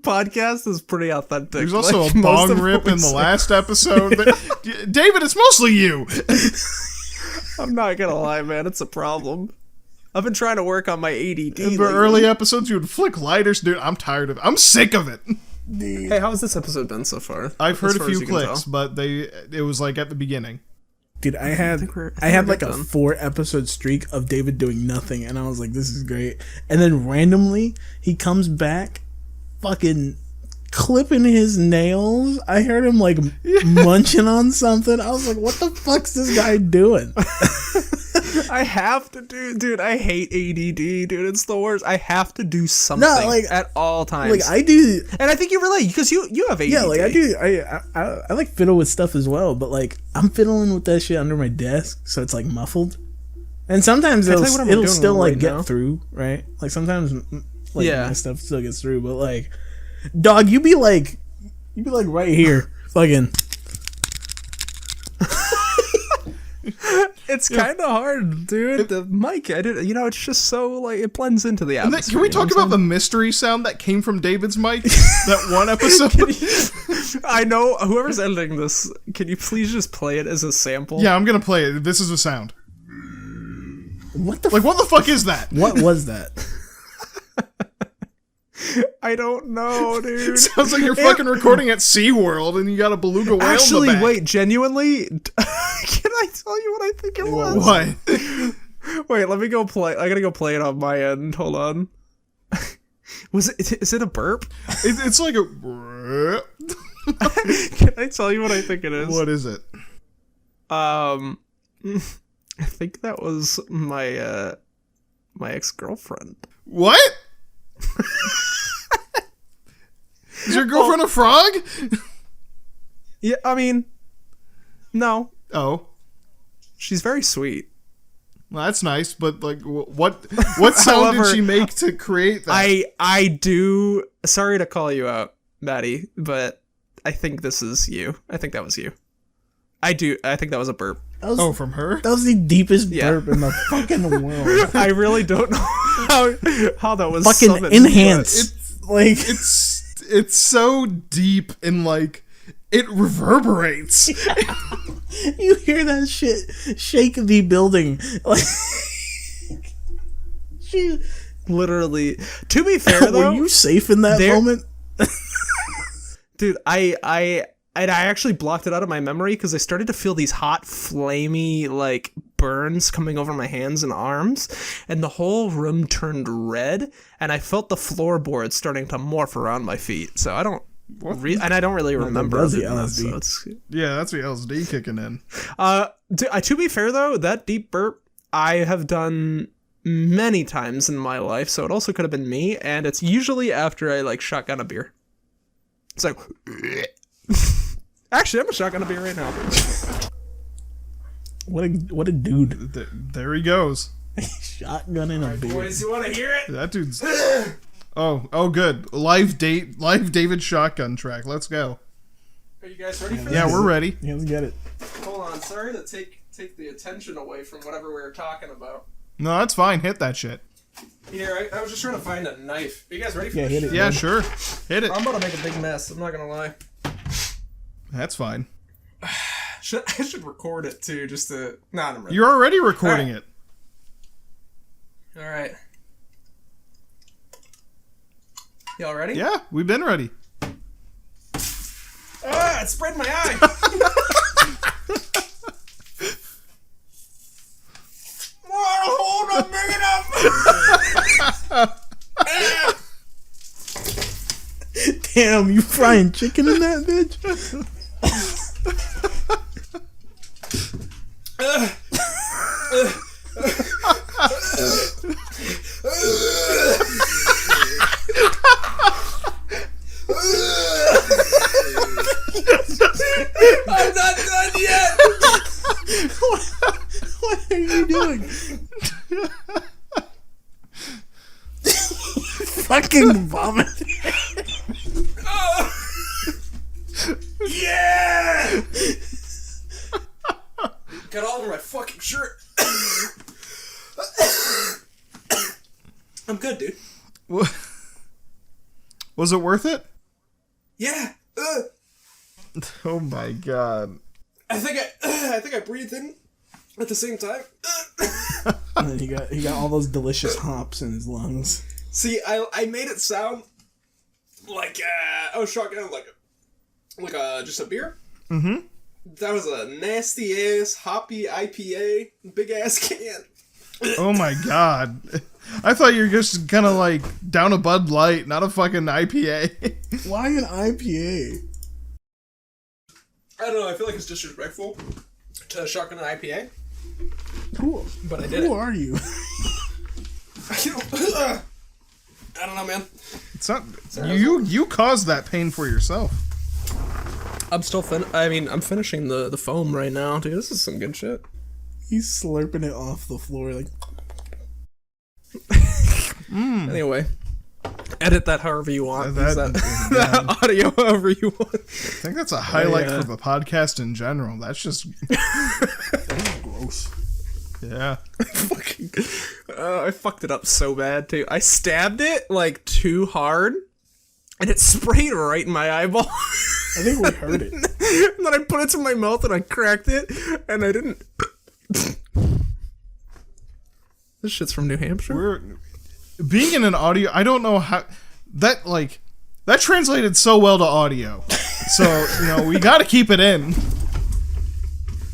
podcast is pretty authentic. There's also like, a bong rip in the last episode. David, it's mostly you. I'm not gonna lie, man. It's a problem. I've been trying to work on my ADD. In the early episodes, you would flick lighters. Dude, I'm tired of it. I'm sick of it. Hey, how has this episode been so far? I've heard a few clicks, but it was like at the beginning. Dude, I had like a 4-episode streak of David doing nothing, and I was like, this is great. And then randomly, he comes back, fucking clipping his nails. I heard him like munching on something. I was like, what the fuck's this guy doing? I have to dude, I hate ADD, dude. It's the worst. I have to do something at all times. Like I do, and I think you relate because you have ADD. Yeah, like I do. I like fiddle with stuff as well, but like I'm fiddling with that shit under my desk, so it's like muffled. And sometimes it'll still like get through, right? Like sometimes my stuff still gets through, but like, dog, you be like right here, fucking. It's kind of hard, dude. The mic, it's just so like it blends into the atmosphere. Can we talk about the mystery sound that came from David's mic? That one episode. I know whoever's editing this. Can you please just play it as a sample? Yeah, I'm gonna play it. This is a sound. What the fuck is that? What was that? I don't know, dude. Sounds like you're fucking recording at SeaWorld and you got a beluga whale Actually, in the back. Wait, genuinely? Can I tell you what I think it was? What? Wait, let me go play. I gotta go play it on my end. Hold on. Is it a burp? It's like a... Can I tell you what I think it is? What is it? I think that was my ex-girlfriend. What? Is your girlfriend a frog? Yeah, I mean, no. Oh. She's very sweet. Well, that's nice, but like, what sound did she make to create that? I do. Sorry to call you out, Maddie, but I think this is you. I think that was you. I think that was a burp. From her? That was the deepest burp in the fucking world. I really don't know how that was fucking summoned, enhanced. It's so deep and like it reverberates. You hear that shit shake the building. Like she literally. To be fair though, were you safe in that moment? Dude, I actually blocked it out of my memory because I started to feel these hot, flamey, like, burns coming over my hands and arms, and the whole room turned red, and I felt the floorboards starting to morph around my feet. So I don't... and I don't really remember. That's the L.S.D. Yeah, that's the L.S.D. kicking in. To be fair, though, that deep burp I have done many times in my life, so it also could have been me, and it's usually after I, like, shotgun a beer. It's like... Actually, I'm a shotgun a beer right now. What a dude. There he goes. Shotgunning a beer. Boys, you want to hear it? That dude's... Oh, good. Live David shotgun track. Let's go. Are you guys ready for this? Yeah, we're ready. Yeah, let's get it. Hold on, sorry to take the attention away from whatever we were talking about. No, that's fine. Hit that shit. Here, I was just trying to find a knife. Are you guys ready for this? Hit it. Yeah, sure. Hit it. I'm about to make a big mess. I'm not gonna lie. That's fine. I should record it too, just to... Nah, I'm ready. You're already recording it. Alright. Y'all ready? Yeah, we've been ready. Ah, it sprayed my eye! Hold on, bring it up! Damn, you frying chicken in that bitch? I'm not done yet. What are you doing? Fucking vomit. Yeah. Got all over my fucking shirt. I'm good, dude. Was it worth it? Yeah. Oh my god. I think I breathed in at the same time. And then he got all those delicious hops in his lungs. See, I made it sound like I was shotgunning like just a beer. Mm-hmm. That was a nasty ass hoppy IPA, big ass can. Oh my god. I thought you were just gonna like down a Bud Light, not a fucking IPA. Why an IPA? I don't know. I feel like it's disrespectful to shotgun an IPA. Who? But I did Who it. are you? I don't know, man. It's not you caused that pain for yourself. I'm still I'm finishing the foam right now, dude. This is some good shit. He's slurping it off the floor like. Anyway, edit that however you want. That- Use that, yeah. that audio however you want. I think that's a highlight yeah. for the podcast in general. That's just Gross. yeah. Fucking, I fucked it up so bad too. I stabbed it like too hard, and it sprayed right in my eyeball. I think we heard it. And then I put it to my mouth and I cracked it, and I didn't. This shit's from New Hampshire. We're being in an audio. I don't know how that translated so well to audio. So we got to keep it in.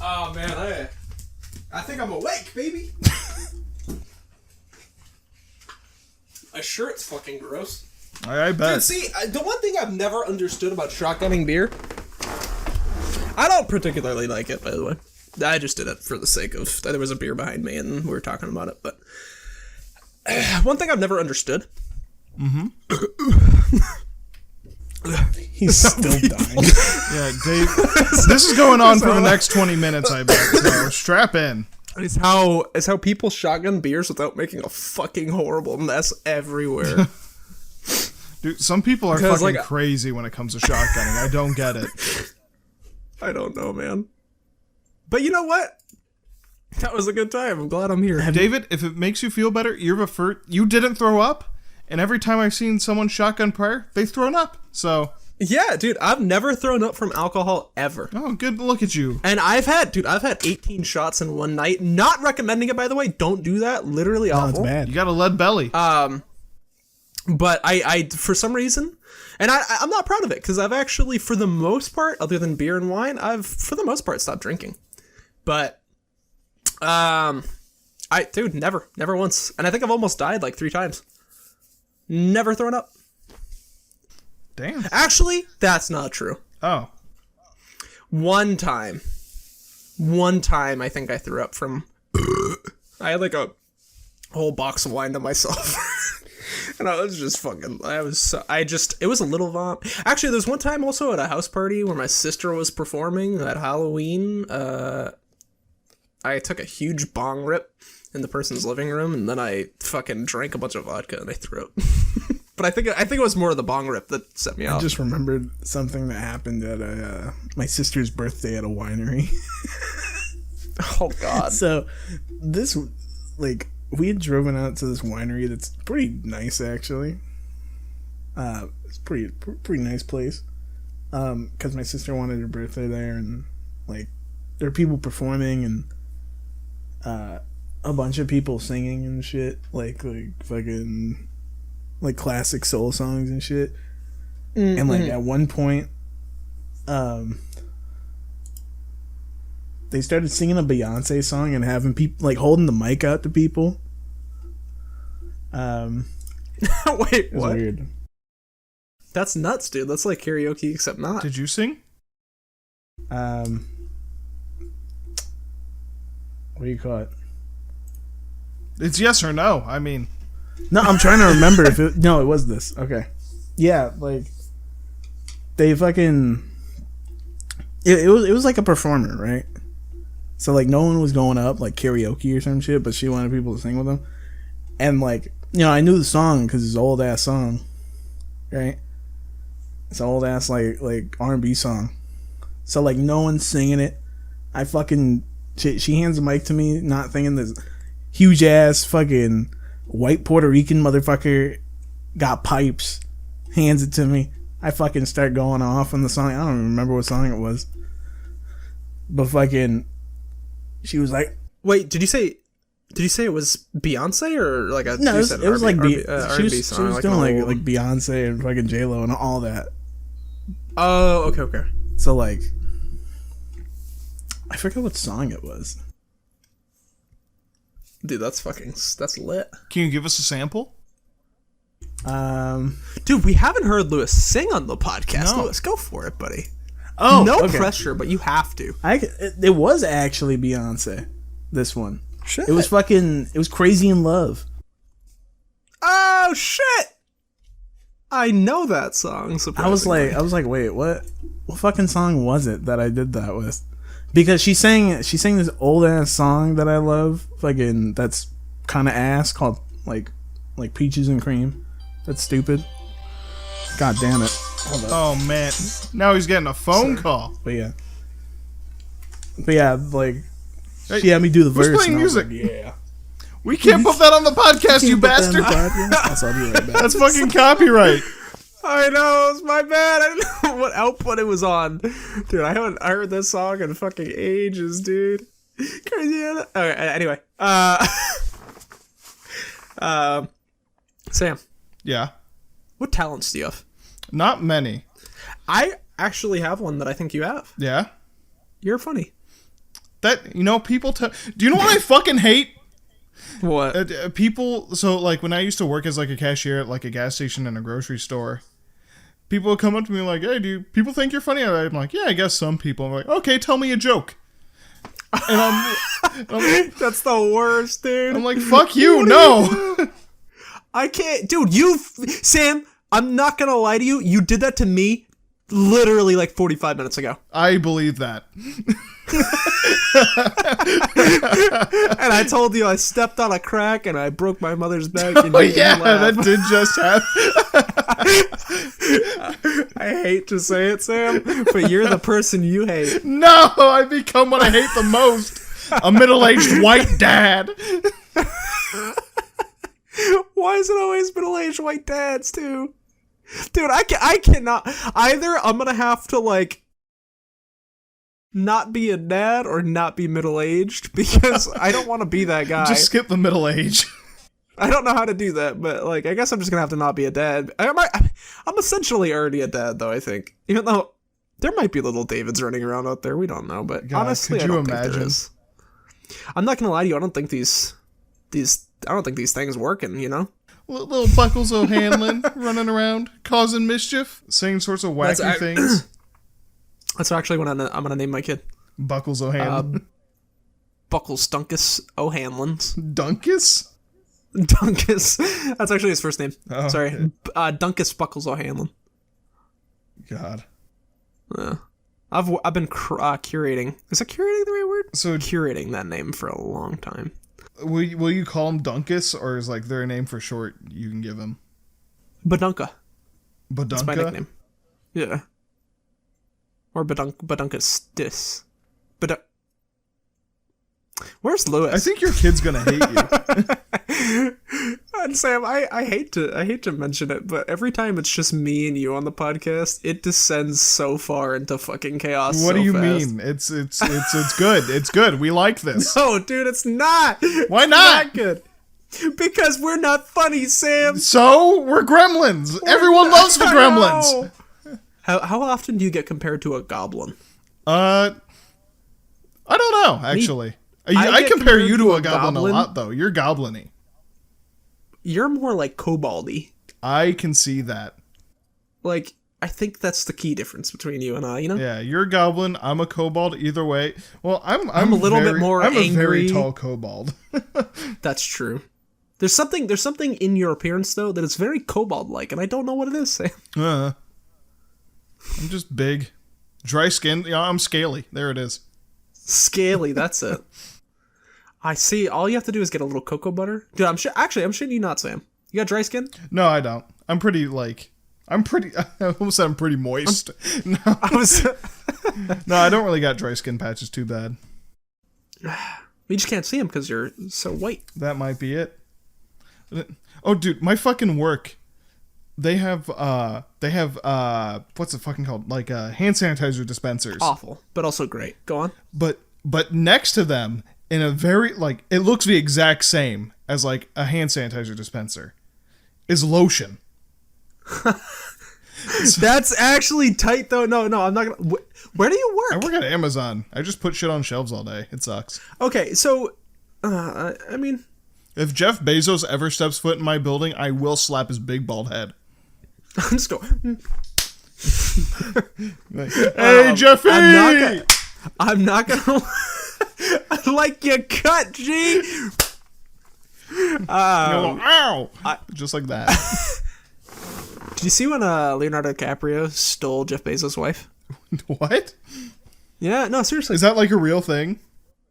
Oh man, I think I'm awake, baby. My shirt's fucking gross. I bet. Dude, see, the one thing I've never understood about shotgunning beer, I don't particularly like it, by the way. I just did it for the sake of, there was a beer behind me and we were talking about it, but one thing I've never understood. He's still dying. Yeah, Dave. This is going on for the next 20 minutes, I bet. So strap in. Is how people shotgun beers without making a fucking horrible mess everywhere. Dude, some people are Because, fucking like, crazy when it comes to shotgunning. I don't get it. I don't know, man. But you know what? That was a good time. I'm glad I'm here. David, if it makes you feel better, you're the first. You didn't throw up, and every time I've seen someone shotgun prior, they've thrown up. So, Yeah, dude, I've never thrown up from alcohol ever. oh, good look at you. And I've had 18 shots in one night. Not recommending it, by the way. Don't do that. Literally Oh, it's awful. bad. You got a lead belly. But I for some reason, and I'm not proud of it, because I've actually, for the most part, other than beer and wine, I've, for the most part, stopped drinking. But, never once. And I think I've almost died like 3 times. Never thrown up. Damn. Actually, that's not true. Oh. One time I think I threw up from, I had like a whole box of wine to myself. And I was just fucking, it was a little vomit. Actually, there's one time also at a house party where my sister was performing at Halloween. I took a huge bong rip in the person's living room, and then I fucking drank a bunch of vodka and I threw up. But I think it was more of the bong rip that set me I off. just remembered something that happened at my sister's birthday at a winery. Oh God. So this, like, we had driven out to this winery that's pretty nice, actually. It's pretty nice place. Because my sister wanted her birthday there, and like there are people performing and a bunch of people singing and shit, like fucking like classic soul songs and shit. Mm-hmm. And like at one point, they started singing a Beyonce song and having people like holding the mic out to people. Wait, it was what? weird. That's nuts, dude. That's like karaoke, except not. Did you sing? What do you call it? It's yes or no. I mean, No, I'm trying to remember if it. No, it was this. Okay. Yeah, like they fucking. It was like a performer, right? So like no one was going up like karaoke or some shit, but she wanted people to sing with them, and like I knew the song because it's an old ass song, right? It's an old ass like R&B song, so like no one's singing it. I fucking she hands the mic to me, not thinking this huge ass fucking white Puerto Rican motherfucker got pipes, hands it to me. I fucking start going off on the song. I don't even remember what song it was. But fucking she was like, Wait, did you say it was Beyonce or like a no, it was like R&B she was song? like doing like Beyonce and fucking J-Lo and all that. Oh, okay. So like I forget what song it was. Dude, that's lit. can you give us a sample? Dude, we haven't heard Lewis sing on the podcast. No. Lewis, go for it, buddy. Oh, No okay. pressure, but you have to. It was actually Beyonce. This one. Shit. It was Crazy in Love. Oh shit! I know that song. I was Surprisingly. like, wait, what fucking song was it that I did that with? Because she sang this old ass song that I love, fucking that's kind of ass called like Peaches and Cream. That's stupid. God damn it. Hold up. Oh man, now he's getting a phone call. But yeah, like she had me do the who's verse. playing and I was music? like, yeah. We can't put that on the podcast, you bastard. I'll be right back. That's fucking copyright. I know, it's my bad. I didn't know what output it was on. Dude, I haven't heard this song in fucking ages, dude. Crazy. Okay, anyway. Sam, Yeah, what talents do you have? not many. I actually have one that I think you have. Yeah, You're funny. that people tell. Do you know what I fucking hate? What? People. So like when I used to work as like a cashier at like a gas station and a grocery store, people would come up to me like, "Hey, do people think you're funny?" And I'm like, "Yeah, I guess some people." I'm like, "Okay, tell me a joke." And I'm That's the worst, dude. like, "Fuck you, no." I can't, dude. Sam, I'm not gonna lie to you. You did that to me literally like 45 minutes ago. I believe that. And I told you I stepped on a crack and I broke my mother's back. And Oh you yeah, laughed. that did just happen. I hate to say it, Sam, but you're the person you hate. No, I become what I hate the most. A middle-aged white dad. Why is it always middle-aged white dads, too? Dude, I cannot. Either I'm gonna have to, like, not be a dad or not be middle-aged, because I don't want to be that guy. Just skip the middle age. I don't know how to do that, but, like, I guess I'm just gonna have to not be a dad. I'm essentially already a dad, though, I think. Even though there might be little Davids running around out there, we don't know, but God, honestly, could I you don't think imagine? there is. I'm not gonna lie to you, I don't think these things working, you know? Little Buckles O'Hanlon running around, causing mischief, saying sorts of wacky things. That's actually what I'm gonna name my kid. Buckles O'Hanlon. Buckles Dunkus O'Hanlons. Dunkus? Dunkus. That's actually his first name. Oh, Sorry. okay. Dunkus Buckles O'Hanlon. God. Yeah. I've been curating. Is it curating the right word? So Curating that name for a long time. will you call him Dunkus, or is like their name for short you can give him? Badunka. That's my Badunka? nickname. Yeah. Or Badunkus Dis. Where's Lewis? I think your kid's gonna hate you. And Sam, I hate to mention it, but every time it's just me and you on the podcast, it descends so far into fucking chaos. What so do you fast. mean? It's good. It's good. We like this. No, dude, it's not. Why It's not? good. Because we're not funny, Sam. So we're gremlins. Everyone loves the gremlins. How often do you get compared to a goblin? I don't know, actually. I get compare you compared to to a a goblin goblin. a lot, though. You're goblin-y. You're more like koboldy. I can see that. Like, I think that's the key difference between you and I, you know? Yeah, you're a goblin. I'm a kobold. Either way. Well, I'm a little bit more I'm a very angry. tall kobold. That's true. There's something in your appearance, though, that is very kobold-like, and I don't know what it is, Sam. I'm just big. Dry skin. Yeah, I'm scaly. There it is. Scaly, that's it. I see. All you have to do is get a little cocoa butter. Dude, I'm shitting you not, Sam. You got dry skin? No, I don't. I'm pretty, I almost said I'm pretty moist. No. No, I don't really got dry skin patches too bad. We just can't see them because you're so white. That might be it. Oh, dude, my fucking work. They have what's it fucking called? Hand sanitizer dispensers. Awful, but also great. Go on. But next to them, in a very, it looks the exact same as, a hand sanitizer dispenser, is lotion. That's actually tight, though. No, I'm not gonna... Where do you I work? work at Amazon. I just put shit on shelves all day. It sucks. Okay, so... I mean... If Jeff Bezos ever steps foot in my building, I will slap his big bald head. I'm just going... Hey, Jeffy! I'm not gonna... like you cut, G! Ow! Just like that. Did you see when Leonardo DiCaprio stole Jeff Bezos' wife? What? Yeah, no, seriously. Is that a real thing?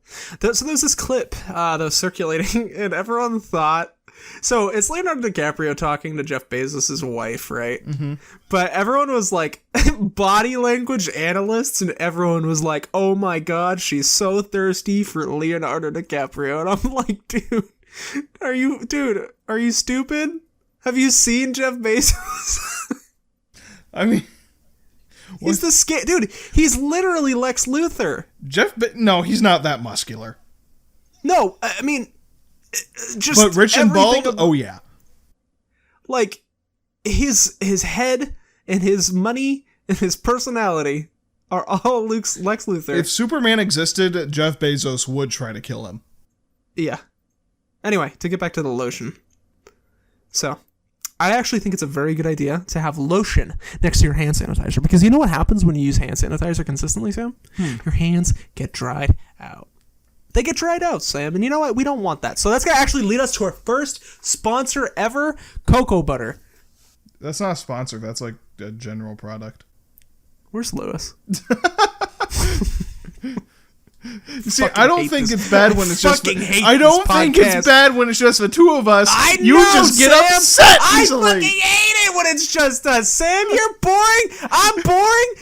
So there was this clip that was circulating, and everyone thought... So it's Leonardo DiCaprio talking to Jeff Bezos' wife, right? Mm-hmm. But everyone was like, body language analysts, and everyone was like, oh my god, she's so thirsty for Leonardo DiCaprio. And I'm like, dude, are you stupid? Have you seen Jeff Bezos? I mean... He's dude, he's literally Lex Luthor. No, he's not that muscular. No, I mean... Just but rich and bald? Oh, yeah. His head and his money and his personality are all Lex Luthor. If Superman existed, Jeff Bezos would try to kill him. Yeah. Anyway, to get back to the lotion. So, I actually think it's a very good idea to have lotion next to your hand sanitizer. Because you know what happens when you use hand sanitizer consistently, Sam? Your hands get dried out. They get dried out, Sam, and you know what? We don't want that. So that's going to actually lead us to our first sponsor ever, cocoa butter. That's not a sponsor. That's a general product. Where's Lewis? See, I don't think it's bad when it's just... I don't think it's bad when it's just the two of us. I know, you just get Sam, upset easily. I fucking hate it when it's just us. Sam, you're boring. I'm boring.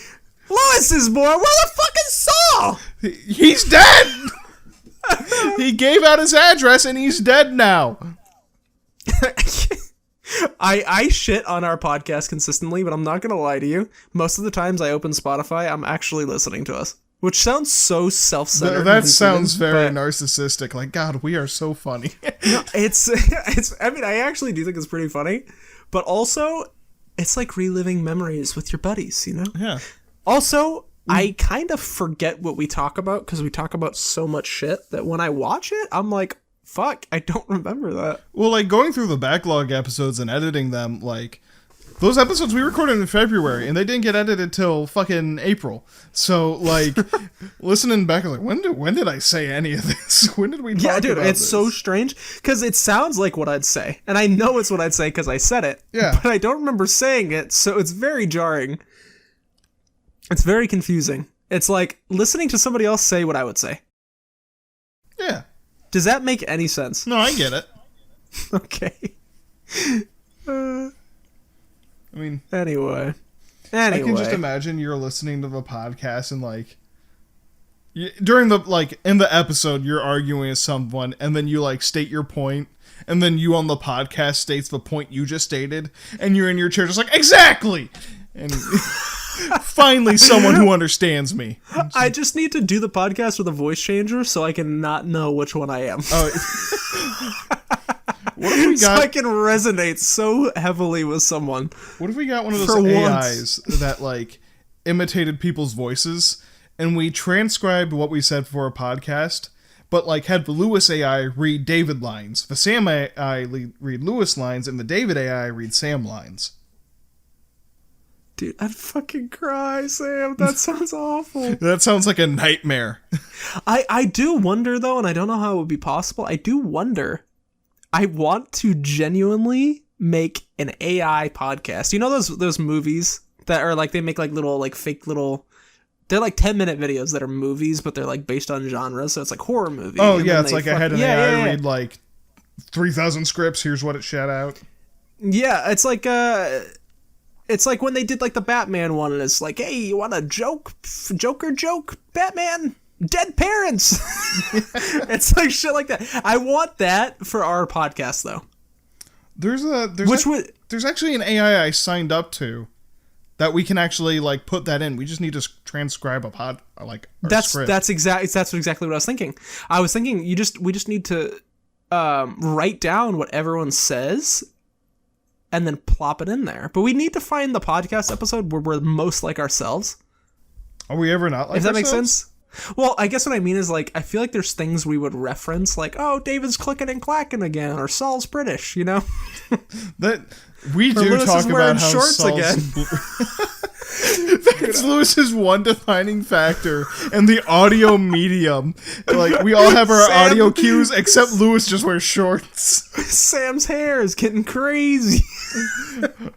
Lewis is boring. Where the fuck is Saul? He's dead. He gave out his address and he's dead now. I shit on our podcast consistently, but I'm not gonna lie to you. Most of the times I open Spotify, I'm actually listening to us, which sounds so self-centered. That sounds very narcissistic. God, we are so funny. No, it's. I mean, I actually do think it's pretty funny, but also, it's like reliving memories with your buddies. You know? Yeah. Also, I kind of forget what we talk about because we talk about so much shit that when I watch it, I'm like, fuck, I don't remember that. Well, going through the backlog episodes and editing them, those episodes we recorded in February and they didn't get edited till fucking April. So, listening back, when did I say any of this? When did we talk about this? Yeah, dude, it's so strange because it sounds like what I'd say. And I know it's what I'd say because I said it. Yeah. But I don't remember saying it, so it's very jarring. It's very confusing. It's like listening to somebody else say what I would say. Yeah. Does that make any sense? No, I get it. Okay. Anyway. I can just imagine you're listening to the podcast and during the in the episode you're arguing with someone and then you state your point and then you on the podcast states the point you just stated and you're in your chair just exactly and finally someone who understands me. I just need to do the podcast with a voice changer so I can not know which one I am. Oh. What if we got, so I can resonate so heavily with someone. What if we got one of those AIs that imitated people's voices and we transcribed what we said for a podcast, but had the Lewis AI read David lines, the Sam AI read Lewis lines, and the David AI read Sam lines? Dude, I'd fucking cry, Sam. That sounds awful. That sounds like a nightmare. I do wonder, though, and I don't know how it would be possible. I do wonder. I want to genuinely make an AI podcast. You know those movies that are like, they make like little, like fake little, they're like 10-minute videos that are movies, but they're like based on genres. So it's like horror movie. Oh, yeah. It's like I had an AI yeah. read like 3,000 scripts. Here's what it shat out. Yeah, it's like when they did like the Batman one, and it's like, hey, you want a Joker joke, Batman? Dead parents. It's like shit like that. I want that for our podcast, though. There's actually an AI I signed up to that we can actually like put that in. We just need to transcribe script. That's exactly what I was thinking. I was thinking we just need to write down what everyone says and then plop it in there. But we need to find the podcast episode where we're most like ourselves. Are we ever not like if that ourselves? Makes sense? Well, I guess what I mean is, like, I feel like there's things we would reference, like, oh, David's clicking and clacking again, or Saul's British, you know? That we do Lewis talk is wearing about how shorts Saul's again. That's Lewis's one defining factor in the audio medium. Like, we all have our audio cues, except Lewis just wears shorts. Sam's hair is getting crazy.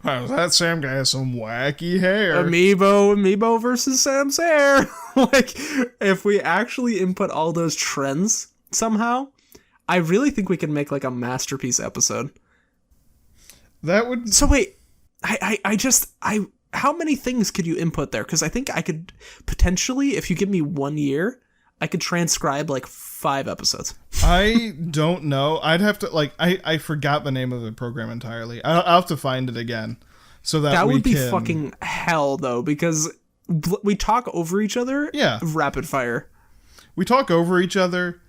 Wow, that Sam guy has some wacky hair. Amiibo versus Sam's hair. Like, if we actually input all those trends somehow, I really think we can make like a masterpiece episode. That would. So wait, how many things could you input there? Because I think I could potentially, if you give me 1 year, I could transcribe like 5 episodes. I don't know. I'd have to I forgot the name of the program entirely. I'll have to find it again, so that would be fucking hell though, because we talk over each other. Yeah, rapid fire. We talk over each other,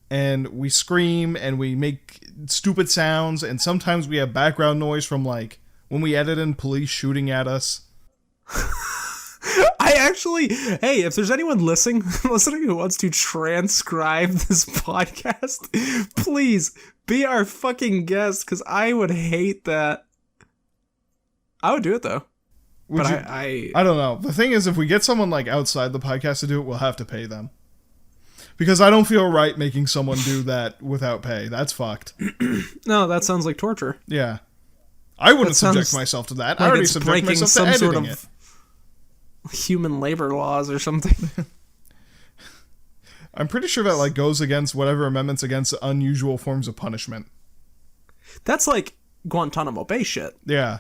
and we scream and we make stupid sounds, and sometimes we have background noise from like when we edit in police shooting at us. Hey, if there's anyone listening who wants to transcribe this podcast, please be our fucking guest, because I would hate that. I would do it though. I don't know. The thing is, if we get someone like outside the podcast to do it, we'll have to pay them. Because I don't feel right making someone do that without pay. That's fucked. No, that sounds like torture. Yeah. I wouldn't subject myself to that. Like I already subject myself to editing sort of it. Human labor laws or something. I'm pretty sure that like goes against whatever amendments against unusual forms of punishment. That's like Guantanamo Bay shit. Yeah.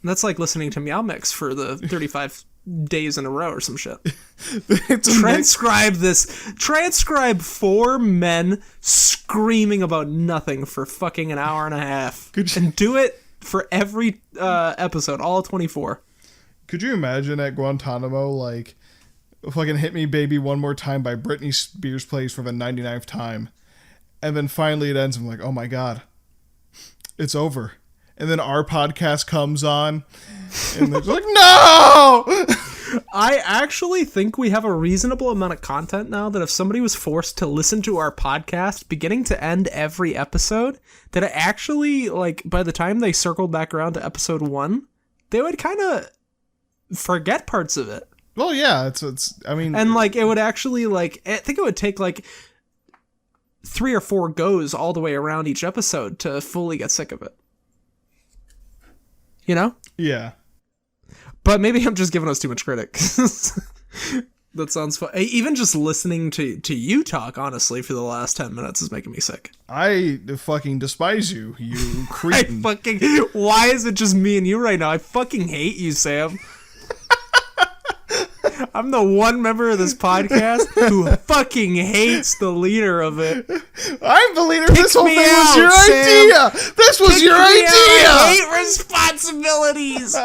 That's like listening to Meow Mix for the 35 days in a row or some shit. Transcribe 4 men screaming about nothing for fucking an hour and a half. And do it for every episode, all 24. Could you imagine at Guantanamo, like, fucking Hit Me Baby One More Time by Britney Spears plays for the 99th time. And then finally it ends, and I'm like, oh my god, it's over. And then our podcast comes on, and they're like, no! I actually think we have a reasonable amount of content now that if somebody was forced to listen to our podcast beginning to end every episode, that it actually, like, by the time they circled back around to episode 1, they would kind of forget parts of it. Well, yeah, I mean... And, like, it would actually, like, I think it would take, like, 3 or 4 goes all the way around each episode to fully get sick of it. You know? Yeah. But maybe I'm just giving us too much credit. That sounds fun. Even just listening to you talk, honestly, for the last 10 minutes is making me sick. I fucking despise you, you cretin. Why is it just me and you right now? I fucking hate you, Sam. I'm the one member of this podcast who fucking hates the leader of it. I'm the leader. This whole thing was your idea. This was your idea. I hate responsibilities.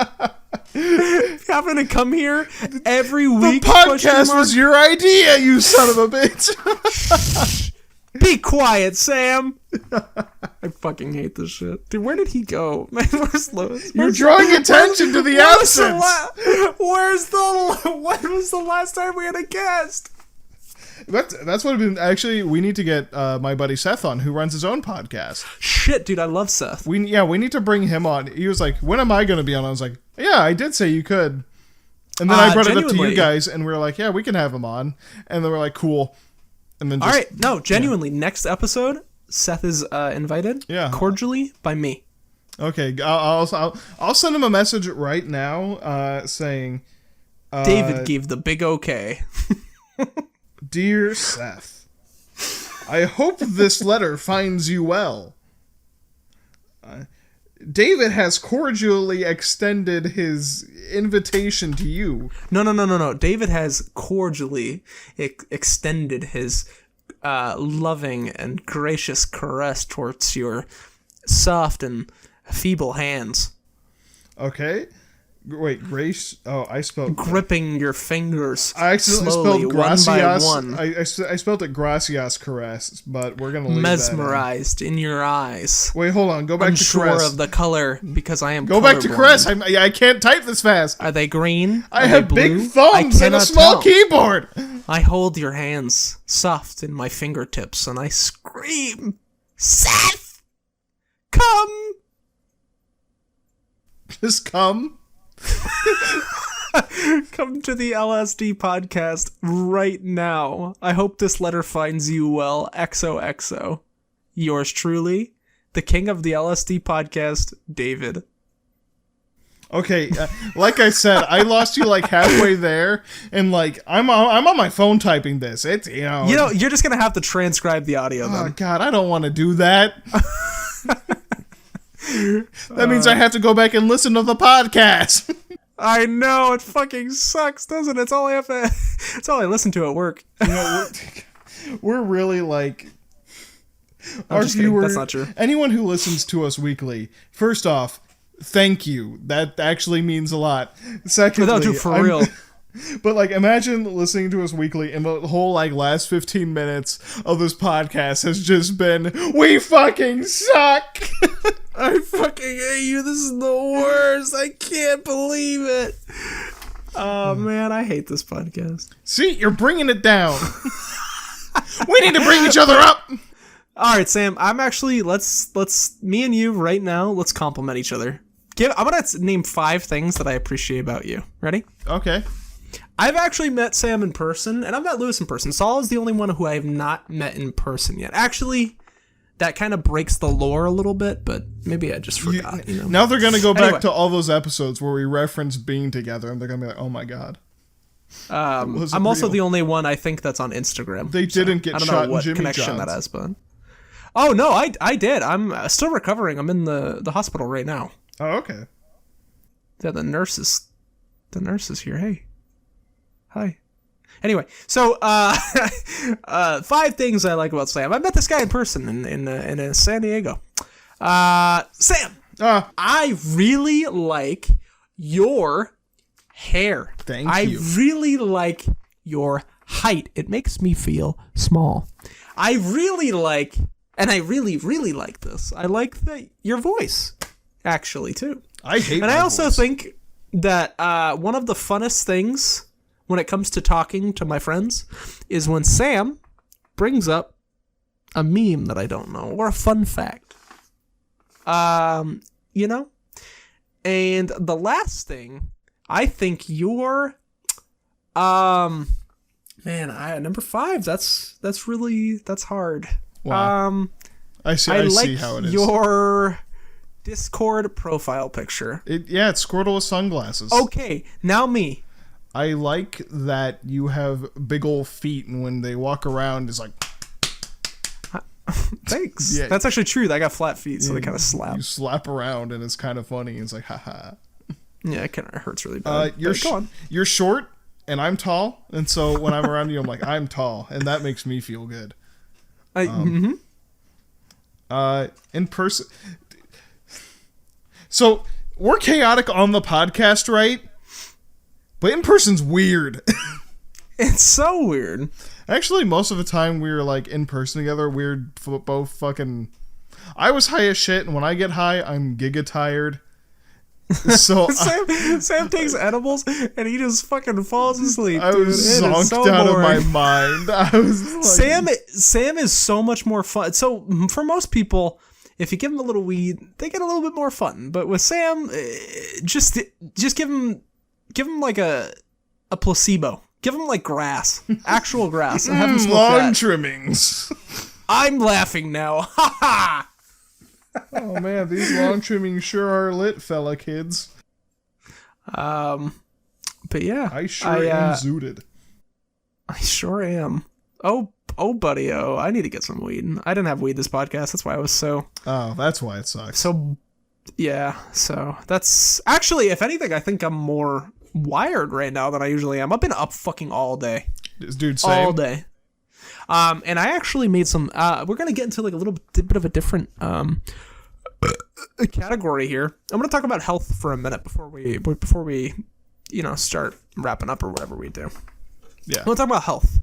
Having to come here every week. The podcast was your idea, you son of a bitch. Be quiet, Sam. I fucking hate this shit. Dude, where did he go? Man, where's Lois? You're drawing attention to the absence. When was the last time we had a guest? That's what I've been... Actually, we need to get my buddy Seth on, who runs his own podcast. Shit, dude, I love Seth. We need to bring him on. He was like, when am I going to be on? I was like, yeah, I did say you could. And then I brought it up to genuinely. you guys, and we were like, yeah, we can have him on. And they were like, cool. And then All right, no, genuinely, next episode, Seth is invited. Yeah. Cordially by me. Okay, I'll send him a message right now saying... David gave the big okay. Dear Seth, I hope this letter finds you well. David has cordially extended his invitation to you. No. David has cordially extended his loving and gracious caress towards your soft and feeble hands. Okay. Wait, Grace? Oh, I spelled... Gripping your fingers I accidentally slowly, spelled one by gracias. one. I spelled it gracias caress, but we're going to leave Mesmerized in your eyes. Wait, hold on. Go back to Unsure caress. of the color because I am Go back to colorblind. caress. I can't type this fast. Are they green? I Are they have blue? big thumbs I and a cannot small tell. keyboard. I hold your hands soft in my fingertips and I scream, Seth, come. Just come. Come to the L.S.D podcast right now. I hope this letter finds you well. XOXO. Yours truly, the king of the L.S.D podcast, David. Okay, like I said, I lost you like halfway there, and like I'm on my phone typing this. It's You're just gonna have to transcribe the audio Oh then. God, I don't want to do that. That means I have to go back and listen to the podcast. I know, it fucking sucks, doesn't it? It's all I have to. It's all I listen to at work. We're really like I'm our just kidding. viewers. That's not true. Anyone who listens to us weekly, first off, thank you. That actually means a lot. Secondly, No, dude, for real. But like, imagine listening to us weekly, and the whole like last 15 minutes of this podcast has just been, we fucking suck. I fucking hate you. This is the worst. I can't believe it. Oh man, I hate this podcast. See, you're bringing it down. We need to bring each other up. All right, Sam. I'm actually let's me and you right now. Let's compliment each other. I'm gonna name 5 things that I appreciate about you. Ready? Okay. I've actually met Sam in person, and I've met Lewis in person. Saul is the only one who I have not met in person yet. Actually, that kind of breaks the lore a little bit, but maybe I just forgot. Now they're gonna go back Anyway. to all those episodes where we reference being together, and they're gonna be like, "Oh my god." Was it I'm also real? the only one I think that's on Instagram. They didn't get I don't shot know what in Jimmy connection John's. that has, but oh no, I did. I'm still recovering. I'm in the hospital right now. Oh, okay. Yeah, the nurse is here. Hey, hi. Anyway, so 5 things I like about Sam. I met this guy in person in San Diego. Sam, I really like your hair. Thank I you. really like your height. It makes me feel small. I really like, and I really, really like this. I like your voice, actually, too. I hate. And I my also voice. think that one of the funnest things when it comes to talking to my friends is when Sam brings up a meme that I don't know or a fun fact. You know? And the last thing, I think you're number 5, that's hard. Wow. I see like how it is. your Discord profile picture. It's Squirtle with sunglasses. Okay, now me. I like that you have big old feet, and when they walk around, it's like Thanks. Yeah. That's actually true. I got flat feet, so they kind of slap. you slap around, and it's kind of funny. It's like, haha. Yeah, it kind of hurts really bad. Go on. You're short, and I'm tall, and so when I'm around you, I'm like, I'm tall, and that makes me feel good. In person. So we're chaotic on the podcast, right? But in person's weird. It's so weird. Actually, most of the time we were like in person together. We're both fucking. I was high as shit, and when I get high, I'm giga tired. So Sam takes edibles and he just fucking falls asleep. I was dude. It is zonked so out boring. of my mind. I was like, Sam is so much more fun. So for most people, if you give them a little weed, they get a little bit more fun. But with Sam, just give him like a a placebo. Give him like grass, actual grass, and have him smoke Lawn that. trimmings. I'm laughing now. Ha ha! Oh man, these lawn trimmings sure are lit, fella kids. But yeah, I sure am zooted. I sure am. Oh, buddy, I need to get some weed. I didn't have weed this podcast. That's why I was so. Oh, that's why it sucks. So, yeah. So that's actually, if anything, I think I'm more wired right now than I usually am. I've been up fucking all day. Dude, same. All day. And I actually made some. We're gonna get into like a little bit of a different category here. I'm gonna talk about health for a minute before we start wrapping up or whatever we do. Yeah. We'll talk about health.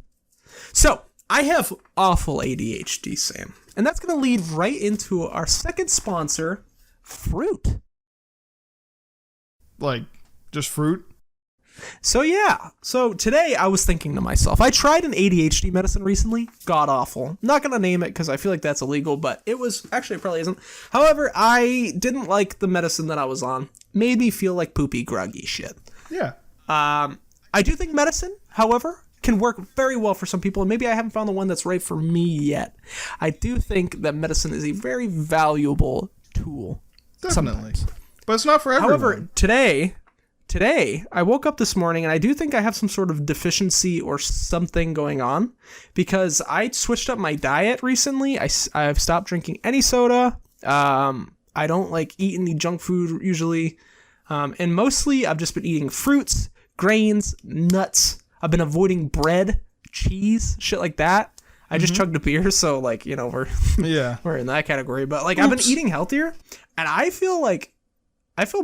So I have awful ADHD, Sam, and that's gonna lead right into our second sponsor, fruit. Like just fruit. So yeah, so today I was thinking to myself, I tried an ADHD medicine recently, god awful. Not gonna name it because I feel like that's illegal, but it was, actually it probably isn't. However, I didn't like the medicine that I was on. Made me feel like poopy, groggy shit. Yeah. I do think medicine, however, can work very well for some people, and maybe I haven't found the one that's right for me yet. I do think that medicine is a very valuable tool. Definitely. Sometimes. But it's not for everyone. However, today, I woke up this morning and I do think I have some sort of deficiency or something going on because I switched up my diet recently. I've stopped drinking any soda. I don't like eat any junk food usually. And mostly I've just been eating fruits, grains, nuts. I've been avoiding bread, cheese, shit like that. I just chugged a beer, so like, we're we're in that category. But like I've been eating healthier and I feel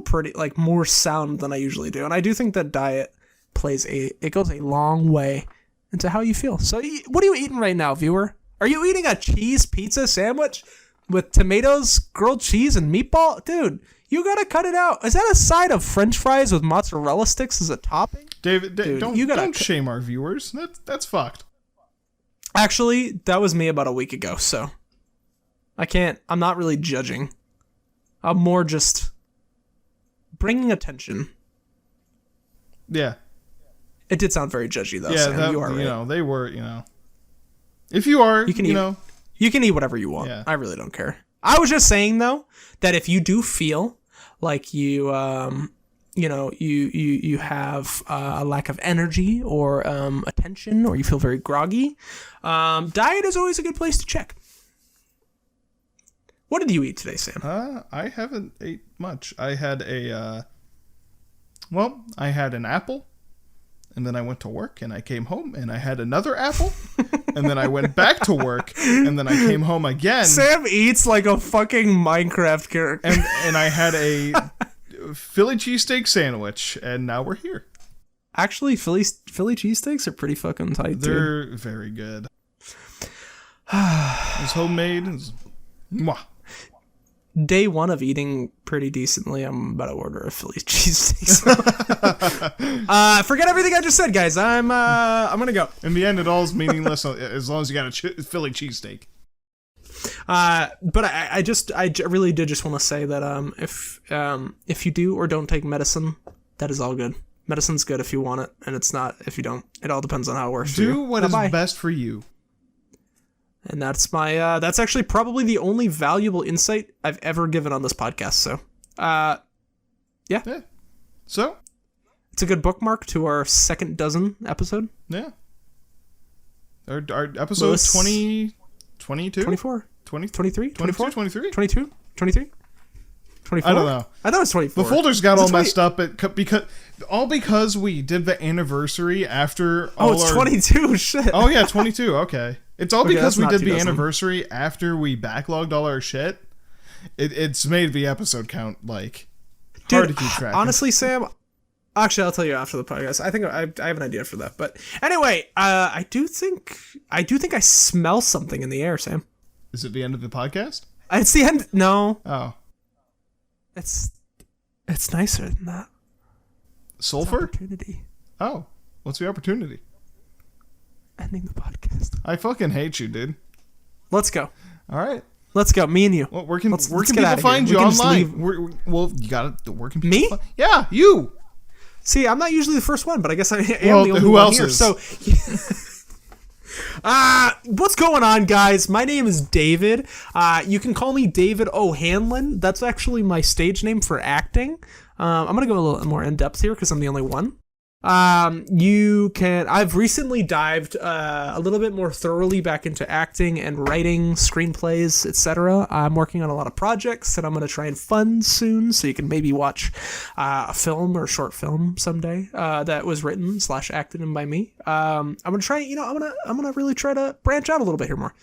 pretty like more sound than I usually do. And I do think that diet it goes a long way into how you feel. So what are you eating right now, viewer? Are you eating a cheese pizza sandwich with tomatoes, grilled cheese, and meatball? Dude, you gotta cut it out. Is that a side of French fries with mozzarella sticks as a topping? David, Dude, don't shame our viewers. That's fucked. Actually, that was me about a week ago, so I'm not really judging. I'm more just bringing attention. Yeah. It did sound very judgy though. Yeah, Sam. You are right. they were, If you are, you can eat whatever you want. Yeah. I really don't care. I was just saying though that if you do feel like you have a lack of energy or attention, or you feel very groggy, diet is always a good place to check. What did you eat today, Sam? I haven't ate much. I had I had an apple, and then I went to work, and I came home, and I had another apple, and then I went back to work, and then I came home again. Sam eats like a fucking Minecraft character. And I had a Philly cheesesteak sandwich, and now we're here. Actually, Philly cheesesteaks are pretty fucking tight, dude. They're very good. It's homemade. Mwah. Day one of eating pretty decently, I'm about to order a Philly cheesesteak. Forget everything I just said, guys. I'm gonna go. In the end, it all is meaningless as long as you got a Philly cheesesteak. But I really did just want to say that if you do or don't take medicine, that is all good. Medicine's good if you want it, and it's not if you don't. It all depends on how it works. Do what is best for you. And that's my that's actually probably the only valuable insight I've ever given on this podcast. So, yeah. So, it's a good bookmark to our second dozen episode. Yeah. Our episode 20, 22? 24. 20? 23? 24? 23? 22? 23? 24? I don't know. I thought it was 24. The folders got all messed up because we did the anniversary after all it's 22. Shit. Oh, yeah, 22. Okay. It's all because we did the 2000. anniversary after we backlogged all our shit. It's made the episode count, hard to keep track. Honestly, Sam, actually, I'll tell you after the podcast. I think I have an idea for that. But anyway, I do think I smell something in the air, Sam. Is it the end of the podcast? It's the end. No. Oh. It's nicer than that. Sulfur? It's opportunity. Oh. What's the opportunity? Ending the podcast. I fucking hate you, dude. Let's go. All right. Let's go. Me and you. Well, where can let's people get find you online? you got to. Where can people Me? Yeah, you. See, I'm not usually the first one, but I guess I am Well, the only who one else here. is? So, what's going on, guys? My name is David. You can call me David O'Hanlon. That's actually my stage name for acting. I'm gonna go a little more in depth here because I'm the only one. I've recently dived a little bit more thoroughly back into acting and writing screenplays, etc. I'm working on a lot of projects that I'm going to try and fund soon, so you can maybe watch a film or short film someday that was written / acted in by me. I'm going to try, I'm going to really try to branch out a little bit here more.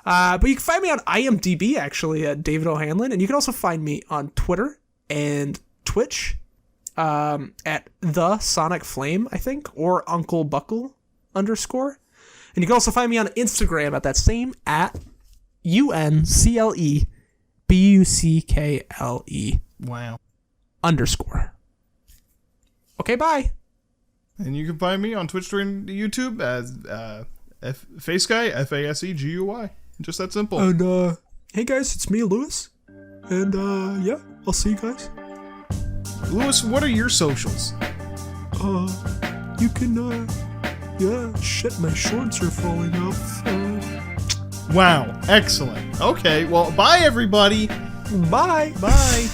But you can find me on IMDb actually at David O'Hanlon, and you can also find me on Twitter and Twitch at the Sonic Flame, I think, or Uncle Buckle _. And you can also find me on Instagram at that same at UNCLEBUCKLE Wow. _. Okay, bye. And you can find me on Twitch and YouTube as Face Guy, FASEGUY. Just that simple. And hey guys, it's me, Lewis. And yeah, I'll see you guys. Lewis, what are your socials? You can shit, my shorts are falling off. Wow, excellent. Okay, well, bye everybody. Bye. Bye.